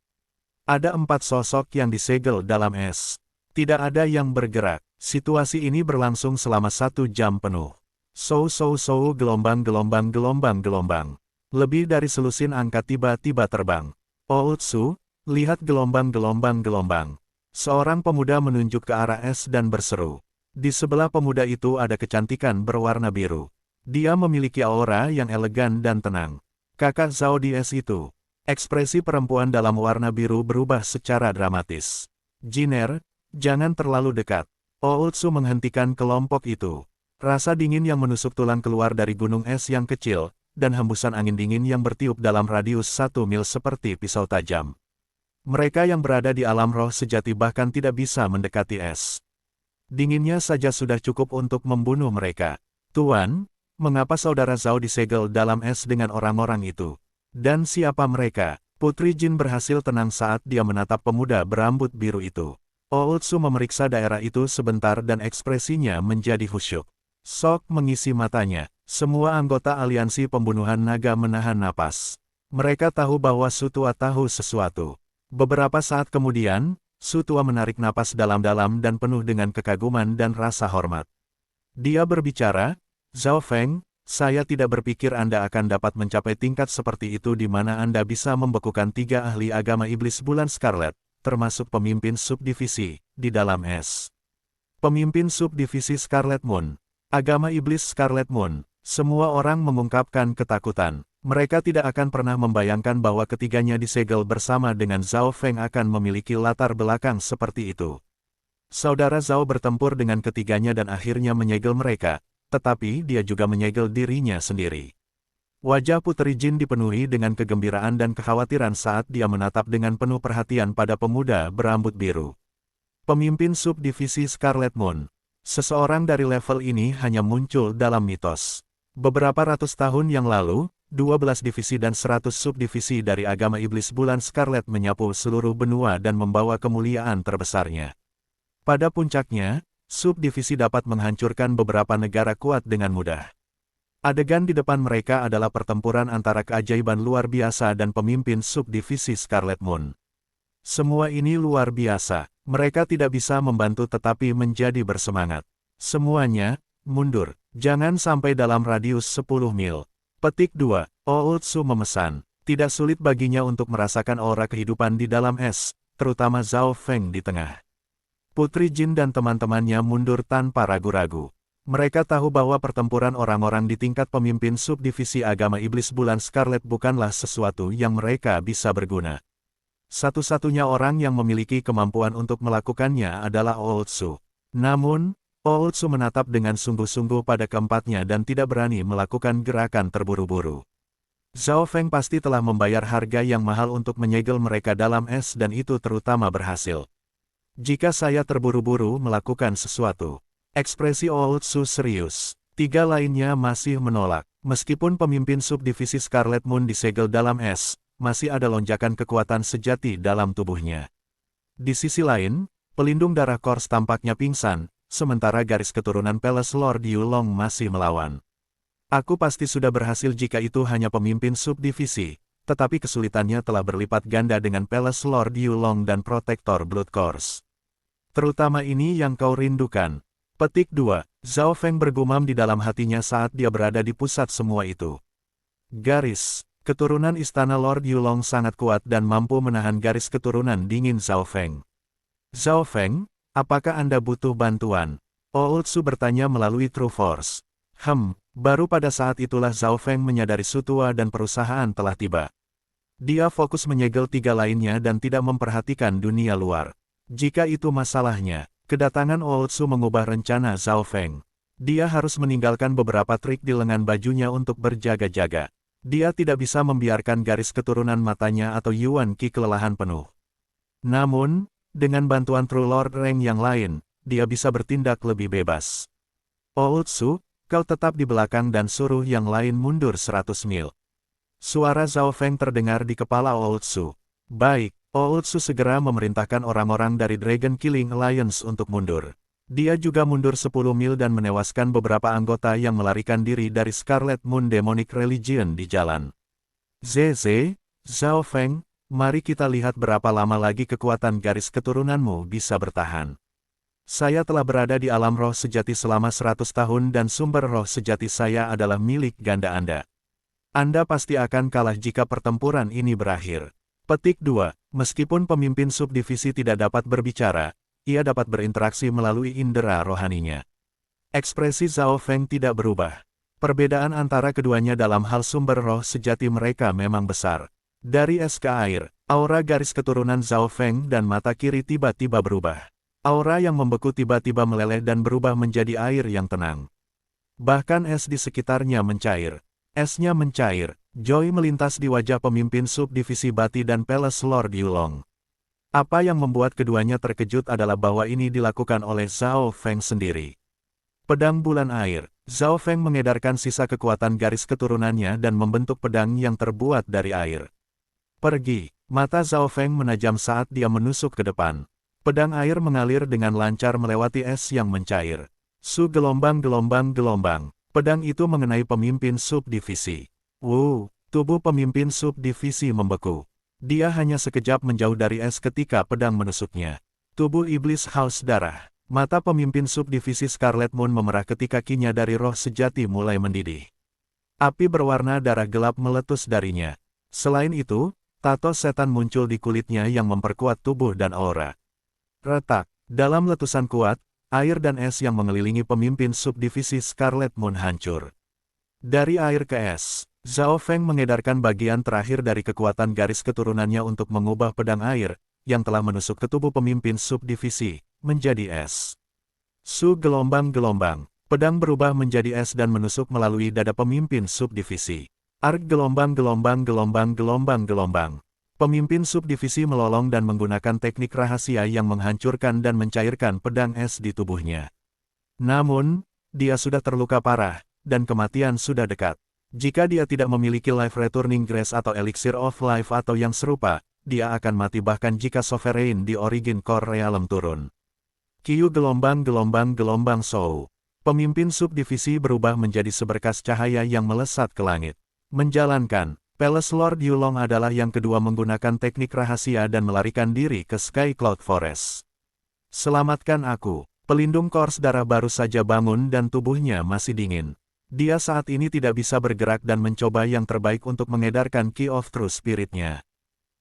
Ada 4 sosok yang disegel dalam es. Tidak ada yang bergerak. Situasi ini berlangsung selama 1 jam penuh. Gelombang-gelombang. Lebih dari selusin angka tiba-tiba terbang. Outsu, lihat gelombang. Seorang pemuda menunjuk ke arah es dan berseru. Di sebelah pemuda itu ada kecantikan berwarna biru. Dia memiliki aura yang elegan dan tenang. Kakak Zhao di es itu. Ekspresi perempuan dalam warna biru berubah secara dramatis. Jiner, jangan terlalu dekat. Outsu menghentikan kelompok itu. Rasa dingin yang menusuk tulang keluar dari gunung es yang kecil, dan hembusan angin dingin yang bertiup dalam radius 1 mil seperti pisau tajam. Mereka yang berada di alam roh sejati bahkan tidak bisa mendekati es. Dinginnya saja sudah cukup untuk membunuh mereka. Tuan, mengapa saudara Zhao disegel dalam es dengan orang-orang itu? Dan siapa mereka? Putri Jin berhasil tenang saat dia menatap pemuda berambut biru itu. Outsu memeriksa daerah itu sebentar dan ekspresinya menjadi khusyuk. Sok mengisi matanya. Semua anggota aliansi pembunuhan naga menahan napas. Mereka tahu bahwa Sutua tahu sesuatu. Beberapa saat kemudian, Sutua menarik napas dalam-dalam dan penuh dengan kekaguman dan rasa hormat. Dia berbicara, Zhao Feng, saya tidak berpikir Anda akan dapat mencapai tingkat seperti itu di mana Anda bisa membekukan 3 ahli agama iblis bulan Scarlet, termasuk pemimpin subdivisi, di dalam es. Pemimpin subdivisi Scarlet Moon. Agama iblis Scarlet Moon. Semua orang mengungkapkan ketakutan. Mereka tidak akan pernah membayangkan bahwa ketiganya disegel bersama dengan Zhao Feng akan memiliki latar belakang seperti itu. Saudara Zhao bertempur dengan ketiganya dan akhirnya menyegel mereka, tetapi dia juga menyegel dirinya sendiri. Wajah Putri Jin dipenuhi dengan kegembiraan dan kekhawatiran saat dia menatap dengan penuh perhatian pada pemuda berambut biru. Pemimpin subdivisi Scarlet Moon. Seseorang dari level ini hanya muncul dalam mitos. Beberapa ratus tahun yang lalu, 12 divisi dan 100 subdivisi dari agama iblis bulan Scarlet menyapu seluruh benua dan membawa kemuliaan terbesarnya. Pada puncaknya, subdivisi dapat menghancurkan beberapa negara kuat dengan mudah. Adegan di depan mereka adalah pertempuran antara keajaiban luar biasa dan pemimpin subdivisi Scarlet Moon. Semua ini luar biasa, mereka tidak bisa membantu tetapi menjadi bersemangat. Semuanya, mundur, jangan sampai dalam radius 10 mil. Petik 2, Oultsu memesan. Tidak sulit baginya untuk merasakan aura kehidupan di dalam es, terutama Zhao Feng di tengah. Putri Jin dan teman-temannya mundur tanpa ragu-ragu. Mereka tahu bahwa pertempuran orang-orang di tingkat pemimpin subdivisi agama iblis bulan Scarlet bukanlah sesuatu yang mereka bisa berguna. Satu-satunya orang yang memiliki kemampuan untuk melakukannya adalah Oultsu. Namun, Oultsu menatap dengan sungguh-sungguh pada keempatnya dan tidak berani melakukan gerakan terburu-buru. Zhao Feng pasti telah membayar harga yang mahal untuk menyegel mereka dalam es dan itu terutama berhasil. Jika saya terburu-buru melakukan sesuatu, ekspresi Oultsu serius. Tiga lainnya masih menolak. Meskipun pemimpin subdivisi Scarlet Moon disegel dalam es, masih ada lonjakan kekuatan sejati dalam tubuhnya. Di sisi lain, pelindung darah Kors tampaknya pingsan, sementara garis keturunan Palace Lord Yulong masih melawan. Aku pasti sudah berhasil jika itu hanya pemimpin subdivisi, tetapi kesulitannya telah berlipat ganda dengan Palace Lord Yulong dan Protektor Blood Kors. Terutama ini yang kau rindukan. Petik 2, Zhao Feng bergumam di dalam hatinya saat dia berada di pusat semua itu. Garis keturunan istana Lord Yulong sangat kuat dan mampu menahan garis keturunan dingin Zhao Feng. Zhao Feng, apakah Anda butuh bantuan? Oultsu bertanya melalui True Force. Baru pada saat itulah Zhao Feng menyadari Sutua dan perusahaan telah tiba. Dia fokus menyegel tiga lainnya dan tidak memperhatikan dunia luar. Jika itu masalahnya, kedatangan Oultsu mengubah rencana Zhao Feng. Dia harus meninggalkan beberapa trik di lengan bajunya untuk berjaga-jaga. Dia tidak bisa membiarkan garis keturunan matanya atau Yuan Qi kelelahan penuh. Namun, dengan bantuan True Lord Reng yang lain, dia bisa bertindak lebih bebas. Oultsu, kau tetap di belakang dan suruh yang lain mundur 100 mil. Suara Zhao Feng terdengar di kepala Oultsu. Baik, Oultsu segera memerintahkan orang-orang dari Dragon Killing Alliance untuk mundur. Dia juga mundur 10 mil dan menewaskan beberapa anggota yang melarikan diri dari Scarlet Moon Demonic Religion di jalan. Zhao Feng, mari kita lihat berapa lama lagi kekuatan garis keturunanmu bisa bertahan. Saya telah berada di alam roh sejati selama 100 tahun dan sumber roh sejati saya adalah milik ganda Anda. Anda pasti akan kalah jika pertempuran ini berakhir. Petik 2, meskipun pemimpin subdivisi tidak dapat berbicara, ia dapat berinteraksi melalui indera rohaninya. Ekspresi Zhao Feng tidak berubah. Perbedaan antara keduanya dalam hal sumber roh sejati mereka memang besar. Dari es ke air, aura garis keturunan Zhao Feng dan mata kiri tiba-tiba berubah. Aura yang membeku tiba-tiba meleleh dan berubah menjadi air yang tenang. Bahkan es di sekitarnya mencair. Esnya mencair, joy melintas di wajah pemimpin subdivisi Bati dan Palace Lord Yulong. Apa yang membuat keduanya terkejut adalah bahwa ini dilakukan oleh Zhao Feng sendiri. Pedang bulan air, Zhao Feng mengedarkan sisa kekuatan garis keturunannya dan membentuk pedang yang terbuat dari air. Pergi, mata Zhao Feng menajam saat dia menusuk ke depan. Pedang air mengalir dengan lancar melewati es yang mencair. Gelombang-gelombang-gelombang. Pedang itu mengenai pemimpin subdivisi. Tubuh pemimpin subdivisi membeku. Dia hanya sekejap menjauh dari es ketika pedang menusuknya. Tubuh iblis haus darah. Mata pemimpin subdivisi Scarlet Moon memerah ketika kinya dari roh sejati mulai mendidih. Api berwarna darah gelap meletus darinya. Selain itu, tato setan muncul di kulitnya yang memperkuat tubuh dan aura. Retak, dalam letusan kuat, air dan es yang mengelilingi pemimpin subdivisi Scarlet Moon hancur. Dari air ke es, Zhao Feng mengedarkan bagian terakhir dari kekuatan garis keturunannya untuk mengubah pedang air, yang telah menusuk ke tubuh pemimpin subdivisi, menjadi es. Su gelombang-gelombang. Pedang berubah menjadi es dan menusuk melalui dada pemimpin subdivisi. Ark gelombang-gelombang-gelombang-gelombang. Pemimpin subdivisi melolong dan menggunakan teknik rahasia yang menghancurkan dan mencairkan pedang es di tubuhnya. Namun, dia sudah terluka parah, dan kematian sudah dekat. Jika dia tidak memiliki Life Returning Grace atau Elixir of Life atau yang serupa, dia akan mati bahkan jika Sovereign di Origin Core Realm turun. Qiu gelombang-gelombang-gelombang Shou. Pemimpin subdivisi berubah menjadi seberkas cahaya yang melesat ke langit. Menjalankan, Palace Lord Yulong adalah yang kedua menggunakan teknik rahasia dan melarikan diri ke Sky Cloud Forest. Selamatkan aku. Pelindung kors darah baru saja bangun dan tubuhnya masih dingin. Dia saat ini tidak bisa bergerak dan mencoba yang terbaik untuk mengedarkan Key of True Spirit-nya.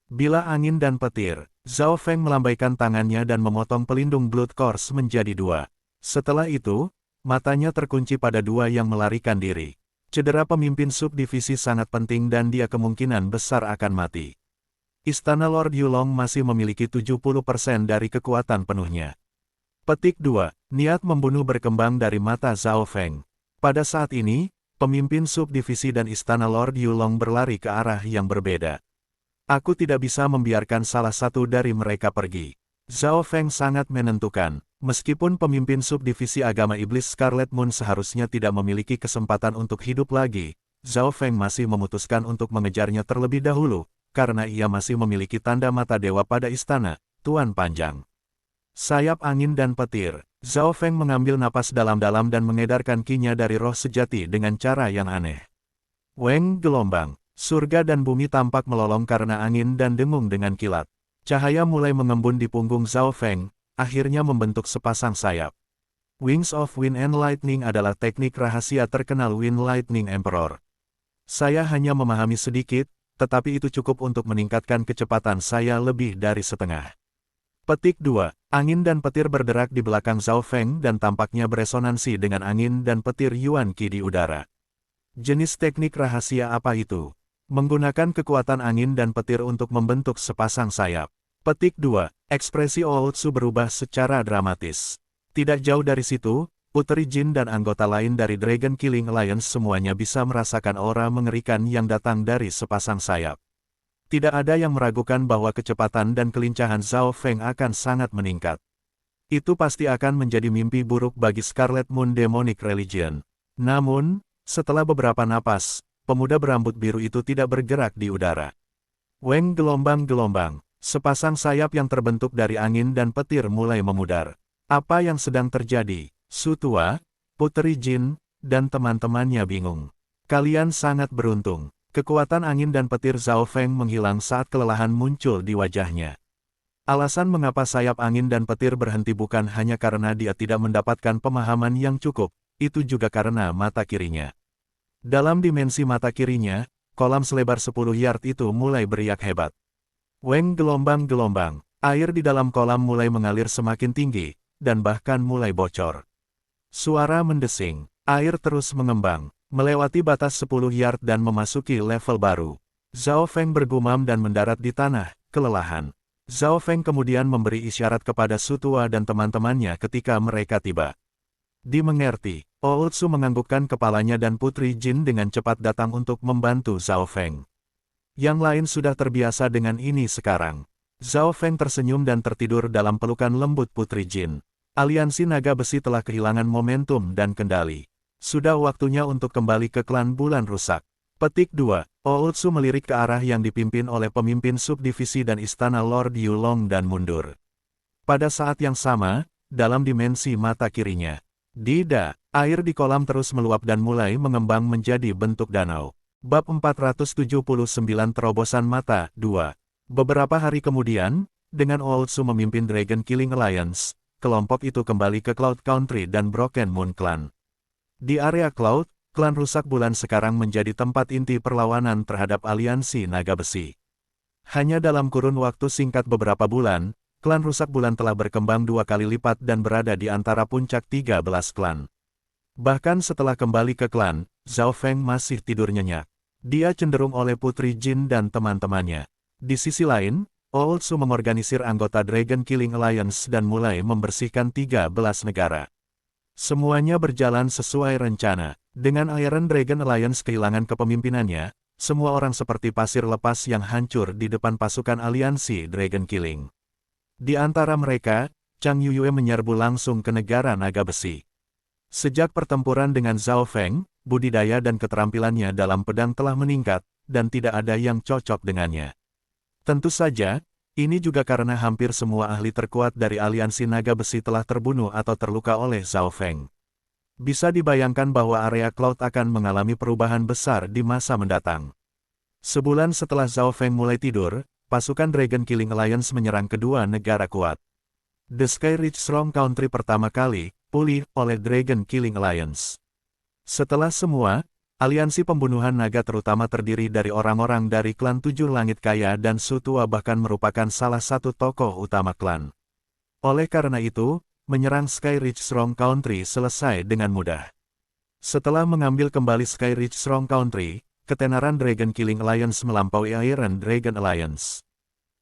Bila angin dan petir, Zhao Feng melambaikan tangannya dan memotong pelindung Blood Course menjadi dua. Setelah itu, matanya terkunci pada dua yang melarikan diri. Cedera pemimpin subdivisi sangat penting dan dia kemungkinan besar akan mati. Istana Lord Yulong masih memiliki 70% dari kekuatan penuhnya. Petik 2. Niat membunuh berkembang dari mata Zhao Feng. Pada saat ini, pemimpin subdivisi dan Istana Lord Yulong berlari ke arah yang berbeda. Aku tidak bisa membiarkan salah satu dari mereka pergi. Zhao Feng sangat menentukan. Meskipun pemimpin subdivisi agama iblis Scarlet Moon seharusnya tidak memiliki kesempatan untuk hidup lagi, Zhao Feng masih memutuskan untuk mengejarnya terlebih dahulu, karena ia masih memiliki tanda mata dewa pada istana, Tuan Panjang. Sayap angin dan petir, Zhao Feng mengambil napas dalam-dalam dan mengedarkan ki-nya dari roh sejati dengan cara yang aneh. Weng gelombang, surga dan bumi tampak melolong karena angin dan dengung dengan kilat. Cahaya mulai mengembun di punggung Zhao Feng, akhirnya membentuk sepasang sayap. Wings of Wind and Lightning adalah teknik rahasia terkenal Wind Lightning Emperor. Saya hanya memahami sedikit, tetapi itu cukup untuk meningkatkan kecepatan saya lebih dari setengah. Petik 2. Angin dan petir berderak di belakang Zhao Feng dan tampaknya beresonansi dengan angin dan petir Yuan Qi di udara. Jenis teknik rahasia apa itu? Menggunakan kekuatan angin dan petir untuk membentuk sepasang sayap. Petik 2. Ekspresi Ootsu berubah secara dramatis. Tidak jauh dari situ, Putri Jin dan anggota lain dari Dragon Killing Alliance semuanya bisa merasakan aura mengerikan yang datang dari sepasang sayap. Tidak ada yang meragukan bahwa kecepatan dan kelincahan Zhao Feng akan sangat meningkat. Itu pasti akan menjadi mimpi buruk bagi Scarlet Moon Demonic Religion. Namun, setelah beberapa napas, pemuda berambut biru itu tidak bergerak di udara. Weng gelombang-gelombang. Sepasang sayap yang terbentuk dari angin dan petir mulai memudar. Apa yang sedang terjadi? Su Tua, Putri Jin, dan teman-temannya bingung. Kalian sangat beruntung. Kekuatan angin dan petir Zhao Feng menghilang saat kelelahan muncul di wajahnya. Alasan mengapa sayap angin dan petir berhenti bukan hanya karena dia tidak mendapatkan pemahaman yang cukup, itu juga karena mata kirinya. Dalam dimensi mata kirinya, kolam selebar 10 yard itu mulai beriak hebat. Weng gelombang-gelombang, air di dalam kolam mulai mengalir semakin tinggi, dan bahkan mulai bocor. Suara mendesing, air terus mengembang, melewati batas 10 yard dan memasuki level baru. Zhao Feng bergumam dan mendarat di tanah, kelelahan. Zhao Feng kemudian memberi isyarat kepada Su Tua dan teman-temannya ketika mereka tiba. Dimengerti, Ootsu menganggukkan kepalanya dan Putri Jin dengan cepat datang untuk membantu Zhao Feng. Yang lain sudah terbiasa dengan ini sekarang. Zhao Feng tersenyum dan tertidur dalam pelukan lembut Putri Jin. Aliansi naga besi telah kehilangan momentum dan kendali. Sudah waktunya untuk kembali ke klan bulan rusak. Petik 2. Ootsu melirik ke arah yang dipimpin oleh pemimpin subdivisi dan istana Lord Yulong dan mundur. Pada saat yang sama, dalam dimensi mata kirinya, Dida, air di kolam terus meluap dan mulai mengembang menjadi bentuk danau. Bab 479 Terobosan Mata 2. Beberapa hari kemudian, dengan Ootsu memimpin Dragon Killing Alliance, kelompok itu kembali ke Cloud Country dan Broken Moon Clan. Di area Cloud, klan rusak bulan sekarang menjadi tempat inti perlawanan terhadap aliansi naga besi. Hanya dalam kurun waktu singkat beberapa bulan, klan rusak bulan telah berkembang 2 kali lipat dan berada di antara puncak 13 klan. Bahkan setelah kembali ke klan, Zhao Feng masih tidur nyenyak. Dia cenderung oleh Putri Jin dan teman-temannya. Di sisi lain, Ooltsu mengorganisir anggota Dragon Killing Alliance dan mulai membersihkan 13 negara. Semuanya berjalan sesuai rencana. Dengan Iron Dragon Alliance kehilangan kepemimpinannya, semua orang seperti pasir lepas yang hancur di depan pasukan aliansi Dragon Killing. Di antara mereka, Chang Yuyue menyerbu langsung ke negara naga besi. Sejak pertempuran dengan Zhao Feng, budidaya dan keterampilannya dalam pedang telah meningkat, dan tidak ada yang cocok dengannya. Tentu saja, ini juga karena hampir semua ahli terkuat dari aliansi naga besi telah terbunuh atau terluka oleh Zhao Feng. Bisa dibayangkan bahwa area Cloud akan mengalami perubahan besar di masa mendatang. Sebulan setelah Zhao Feng mulai tidur, pasukan Dragon Killing Alliance menyerang kedua negara kuat. The Sky Ridge Strong Country pertama kali pulih oleh Dragon Killing Alliance. Setelah semua, aliansi pembunuhan naga terutama terdiri dari orang-orang dari klan Tujuh Langit Kaya dan Sutua bahkan merupakan salah satu tokoh utama klan. Oleh karena itu, menyerang Sky Ridge Strong Country selesai dengan mudah. Setelah mengambil kembali Sky Ridge Strong Country, ketenaran Dragon Killing Alliance melampaui Iron Dragon Alliance.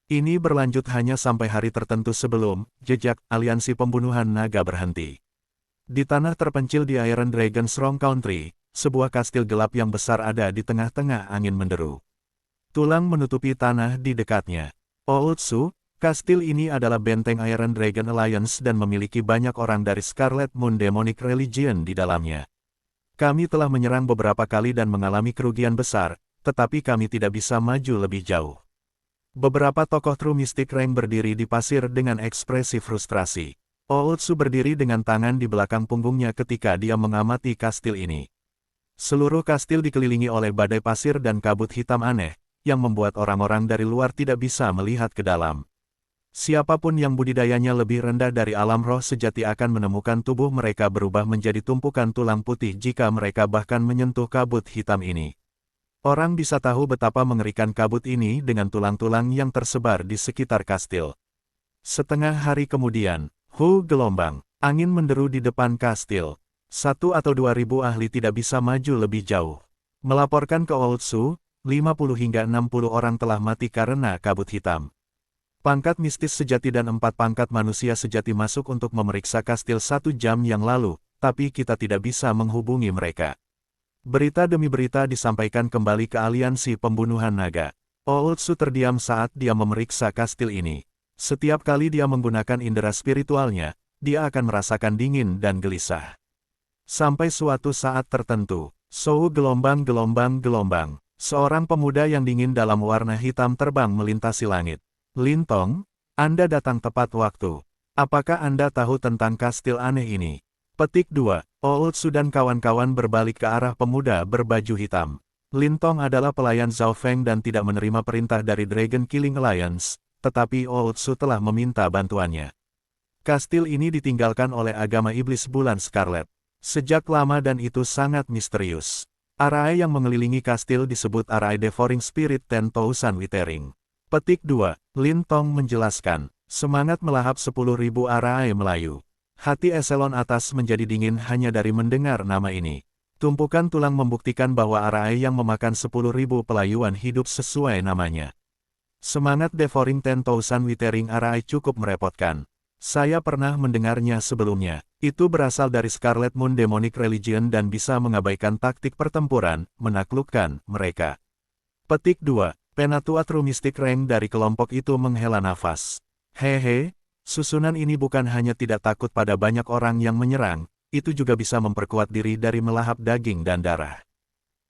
Ini berlanjut hanya sampai hari tertentu sebelum jejak aliansi pembunuhan naga berhenti. Di tanah terpencil di Iron Dragon Strong Country, sebuah kastil gelap yang besar ada di tengah-tengah angin menderu. Tulang menutupi tanah di dekatnya. Ooltsu, kastil ini adalah benteng Iron Dragon Alliance dan memiliki banyak orang dari Scarlet Moon Demonic Religion di dalamnya. Kami telah menyerang beberapa kali dan mengalami kerugian besar, tetapi kami tidak bisa maju lebih jauh. Beberapa tokoh True Mystic Rank berdiri di pasir dengan ekspresi frustrasi. Ooltsu berdiri dengan tangan di belakang punggungnya ketika dia mengamati kastil ini. Seluruh kastil dikelilingi oleh badai pasir dan kabut hitam aneh, yang membuat orang-orang dari luar tidak bisa melihat ke dalam. Siapapun yang budidayanya lebih rendah dari alam roh sejati akan menemukan tubuh mereka berubah menjadi tumpukan tulang putih jika mereka bahkan menyentuh kabut hitam ini. Orang bisa tahu betapa mengerikan kabut ini dengan tulang-tulang yang tersebar di sekitar kastil. Setengah hari kemudian, gelombang angin menderu di depan kastil. 1 atau 2.000 ahli tidak bisa maju lebih jauh. Melaporkan ke Ooltsu, 50 hingga 60 orang telah mati karena kabut hitam. Pangkat mistis sejati dan 4 pangkat manusia sejati masuk untuk memeriksa kastil 1 jam yang lalu, tapi kita tidak bisa menghubungi mereka. Berita demi berita disampaikan kembali ke aliansi pembunuhan naga. Ooltsu terdiam saat dia memeriksa kastil ini. Setiap kali dia menggunakan indera spiritualnya, dia akan merasakan dingin dan gelisah. Sampai suatu saat tertentu, gelombang, seorang pemuda yang dingin dalam warna hitam terbang melintasi langit. Lintong, Anda datang tepat waktu. Apakah Anda tahu tentang kastil aneh ini? Petik 2. Ooltsu dan kawan-kawan berbalik ke arah pemuda berbaju hitam. Lintong adalah pelayan Zhao Feng dan tidak menerima perintah dari Dragon Killing Alliance, tetapi Ooltsu telah meminta bantuannya. Kastil ini ditinggalkan oleh agama iblis bulan Scarlet. Sejak lama dan itu sangat misterius. Arai yang mengelilingi kastil disebut Arai Devouring Spirit 10,000 Withering. Petik 2. Lintong menjelaskan, semangat melahap 10.000 Arai Melayu. Hati eselon atas menjadi dingin hanya dari mendengar nama ini. Tumpukan tulang membuktikan bahwa Arai yang memakan 10.000 pelayuan hidup sesuai namanya. Semangat Devouring 10,000 Withering Arai cukup merepotkan. Saya pernah mendengarnya sebelumnya. Itu berasal dari Scarlet Moon Demonic Religion dan bisa mengabaikan taktik pertempuran, menaklukkan mereka. Petik 2. Penatua True Mystic Rank dari kelompok itu menghela nafas. Hehe, susunan ini bukan hanya tidak takut pada banyak orang yang menyerang, itu juga bisa memperkuat diri dari melahap daging dan darah.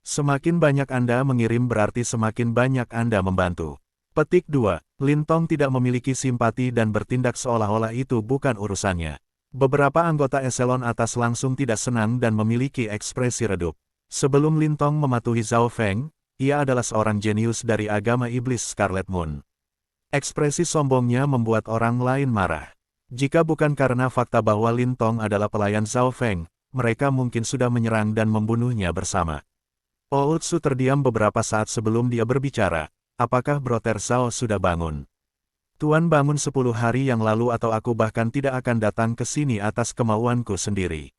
Semakin banyak Anda mengirim berarti semakin banyak Anda membantu. Petik 2. Lintong tidak memiliki simpati dan bertindak seolah-olah itu bukan urusannya. Beberapa anggota eselon atas langsung tidak senang dan memiliki ekspresi redup. Sebelum Lintong mematuhi Zhao Feng, ia adalah seorang jenius dari agama iblis Scarlet Moon. Ekspresi sombongnya membuat orang lain marah. Jika bukan karena fakta bahwa Lintong adalah pelayan Zhao Feng, mereka mungkin sudah menyerang dan membunuhnya bersama. Ooltsu terdiam beberapa saat sebelum dia berbicara. Apakah Brother Zhao sudah bangun? Tuan bangun 10 hari yang lalu atau aku bahkan tidak akan datang ke sini atas kemauanku sendiri.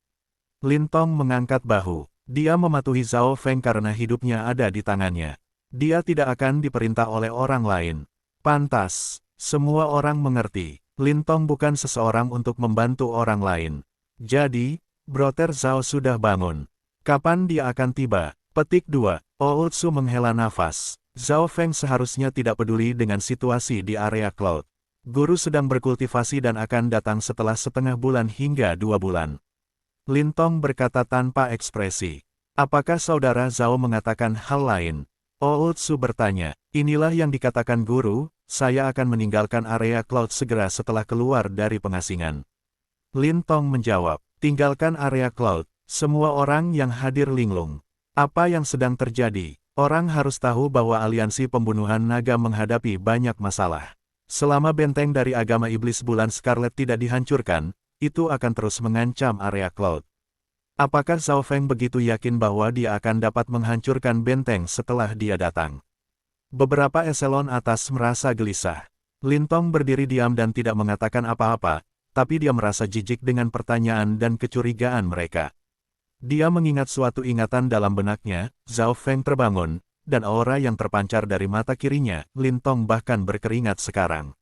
Lintong mengangkat bahu. Dia mematuhi Zhao Feng karena hidupnya ada di tangannya. Dia tidak akan diperintah oleh orang lain. Pantas. Semua orang mengerti, Lintong bukan seseorang untuk membantu orang lain. Jadi, Brother Zhao sudah bangun. Kapan dia akan tiba? Petik 2. Ootsu menghela nafas. Zhao Feng seharusnya tidak peduli dengan situasi di area Cloud. Guru sedang berkultivasi dan akan datang setelah setengah bulan hingga 2 bulan. Lintong berkata tanpa ekspresi. Apakah saudara Zhao mengatakan hal lain? Ootsu bertanya. Inilah yang dikatakan guru, saya akan meninggalkan area Cloud segera setelah keluar dari pengasingan. Lintong menjawab. Tinggalkan area Cloud. Semua orang yang hadir linglung. Apa yang sedang terjadi? Orang harus tahu bahwa aliansi pembunuhan naga menghadapi banyak masalah. Selama benteng dari agama iblis bulan Scarlet tidak dihancurkan, itu akan terus mengancam area Cloud. Apakah Zhao Feng begitu yakin bahwa dia akan dapat menghancurkan benteng setelah dia datang? Beberapa eselon atas merasa gelisah. Lintong berdiri diam dan tidak mengatakan apa-apa, tapi dia merasa jijik dengan pertanyaan dan kecurigaan mereka. Dia mengingat suatu ingatan dalam benaknya. Zhao Feng terbangun, dan aura yang terpancar dari mata kirinya. Lintong bahkan berkeringat sekarang.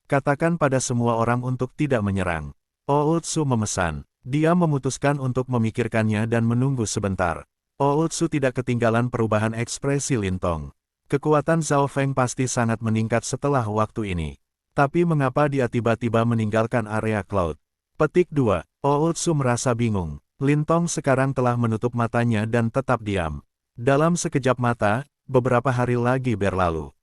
Katakan pada semua orang untuk tidak menyerang. Ootsu memesan. Dia memutuskan untuk memikirkannya dan menunggu sebentar. Ootsu tidak ketinggalan perubahan ekspresi Lintong. Kekuatan Zhao Feng pasti sangat meningkat setelah waktu ini. Tapi mengapa dia tiba-tiba meninggalkan area Cloud? Petik 2. Ootsu merasa bingung. Lintong sekarang telah menutup matanya dan tetap diam. Dalam sekejap mata, beberapa hari lagi berlalu.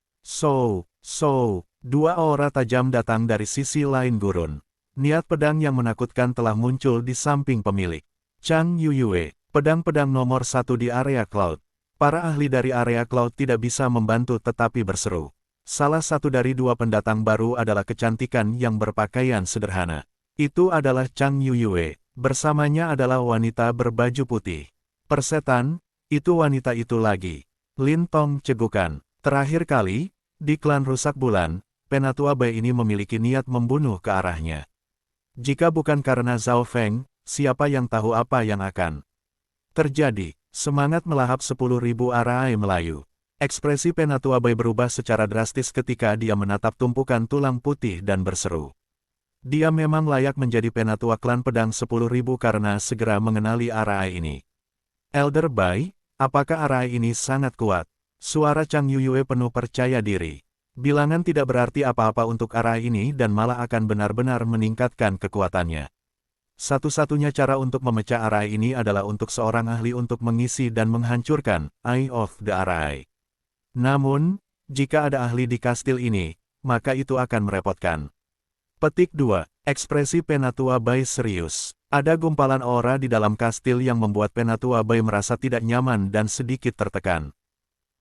Dua aura tajam datang dari sisi lain gurun. Niat pedang yang menakutkan telah muncul di samping pemilik. Chang Yuyue, pedang-pedang nomor 1 di area Cloud. Para ahli dari area Cloud tidak bisa membantu tetapi berseru. Salah satu dari dua pendatang baru adalah kecantikan yang berpakaian sederhana. Itu adalah Chang Yuyue, bersamanya adalah wanita berbaju putih. Persetan, itu wanita itu lagi. Lintong cegukan. Terakhir kali, di klan rusak bulan, Penatua Bai ini memiliki niat membunuh ke arahnya. Jika bukan karena Zhao Feng, siapa yang tahu apa yang akan terjadi? Semangat melahap 10.000 arai melayu. Ekspresi Penatua Bai berubah secara drastis ketika dia menatap tumpukan tulang putih dan berseru. Dia memang layak menjadi Penatua klan pedang 10.000 karena segera mengenali arai ini. Elder Bai, apakah arai ini sangat kuat? Suara Chang Yuyue penuh percaya diri. Bilangan tidak berarti apa-apa untuk arai ini dan malah akan benar-benar meningkatkan kekuatannya. Satu-satunya cara untuk memecah arai ini adalah untuk seorang ahli untuk mengisi dan menghancurkan Eye of the Arai. Namun, jika ada ahli di kastil ini, maka itu akan merepotkan. Petik 2. Ekspresi Penatua Bai serius. Ada gumpalan aura di dalam kastil yang membuat Penatua Bai merasa tidak nyaman dan sedikit tertekan.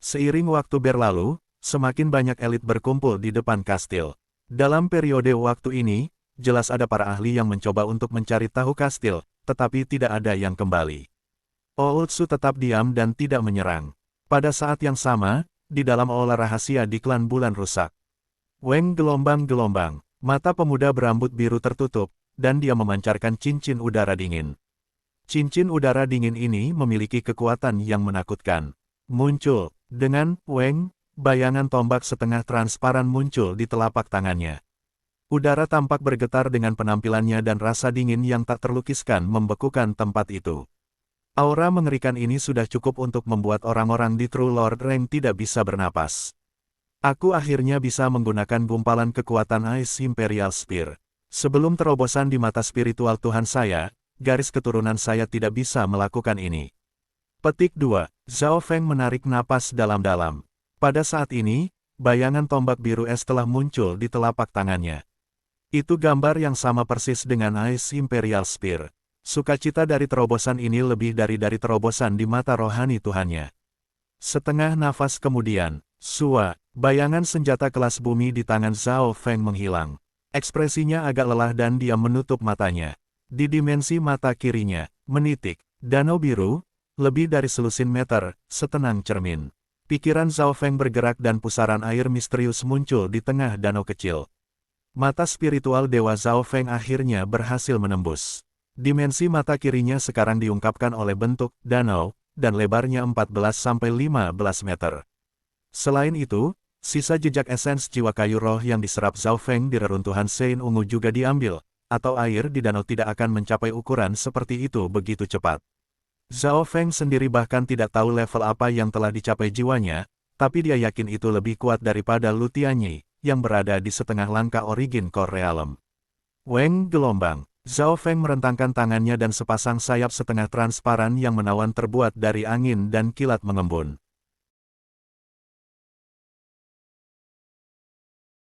Seiring waktu berlalu, semakin banyak elit berkumpul di depan kastil. Dalam periode waktu ini, jelas ada para ahli yang mencoba untuk mencari tahu kastil, tetapi tidak ada yang kembali. Ootsu tetap diam dan tidak menyerang. Pada saat yang sama, di dalam aula rahasia di klan bulan rusak. Weng gelombang-gelombang, mata pemuda berambut biru tertutup, dan dia memancarkan cincin udara dingin. Cincin udara dingin ini memiliki kekuatan yang menakutkan. Muncul, dengan Weng, bayangan tombak setengah transparan muncul di telapak tangannya. Udara tampak bergetar dengan penampilannya dan rasa dingin yang tak terlukiskan membekukan tempat itu. Aura mengerikan ini sudah cukup untuk membuat orang-orang di True Lord Rank tidak bisa bernapas. Aku akhirnya bisa menggunakan gumpalan kekuatan Ice Imperial Spear. Sebelum terobosan di mata spiritual Tuhan saya, garis keturunan saya tidak bisa melakukan ini. Petik 2. Zhao Feng menarik napas dalam-dalam. Pada saat ini, bayangan tombak biru es telah muncul di telapak tangannya. Itu gambar yang sama persis dengan Ice Imperial Spear. Sukacita dari terobosan ini lebih dari terobosan di mata rohani Tuhannya. Setengah nafas kemudian, bayangan senjata kelas bumi di tangan Zhao Feng menghilang. Ekspresinya agak lelah dan dia menutup matanya. Di dimensi mata kirinya, menitik, danau biru, lebih dari selusin meter, setenang cermin. Pikiran Zhao Feng bergerak dan pusaran air misterius muncul di tengah danau kecil. Mata spiritual Dewa Zhao Feng akhirnya berhasil menembus. Dimensi mata kirinya sekarang diungkapkan oleh bentuk danau, dan lebarnya 14-15 meter. Selain itu, Sisa jejak esens jiwa kayu roh yang diserap Zhao Feng di reruntuhan Sein Ungu juga diambil, atau air di danau tidak akan mencapai ukuran seperti itu begitu cepat. Zhao Feng sendiri bahkan tidak tahu level apa yang telah dicapai jiwanya, tapi dia yakin itu lebih kuat daripada Lu Tianyi, yang berada di setengah langkah Origin Core Realm. Weng gelombang. Zhao Feng merentangkan tangannya dan sepasang sayap setengah transparan yang menawan terbuat dari angin dan kilat mengembun.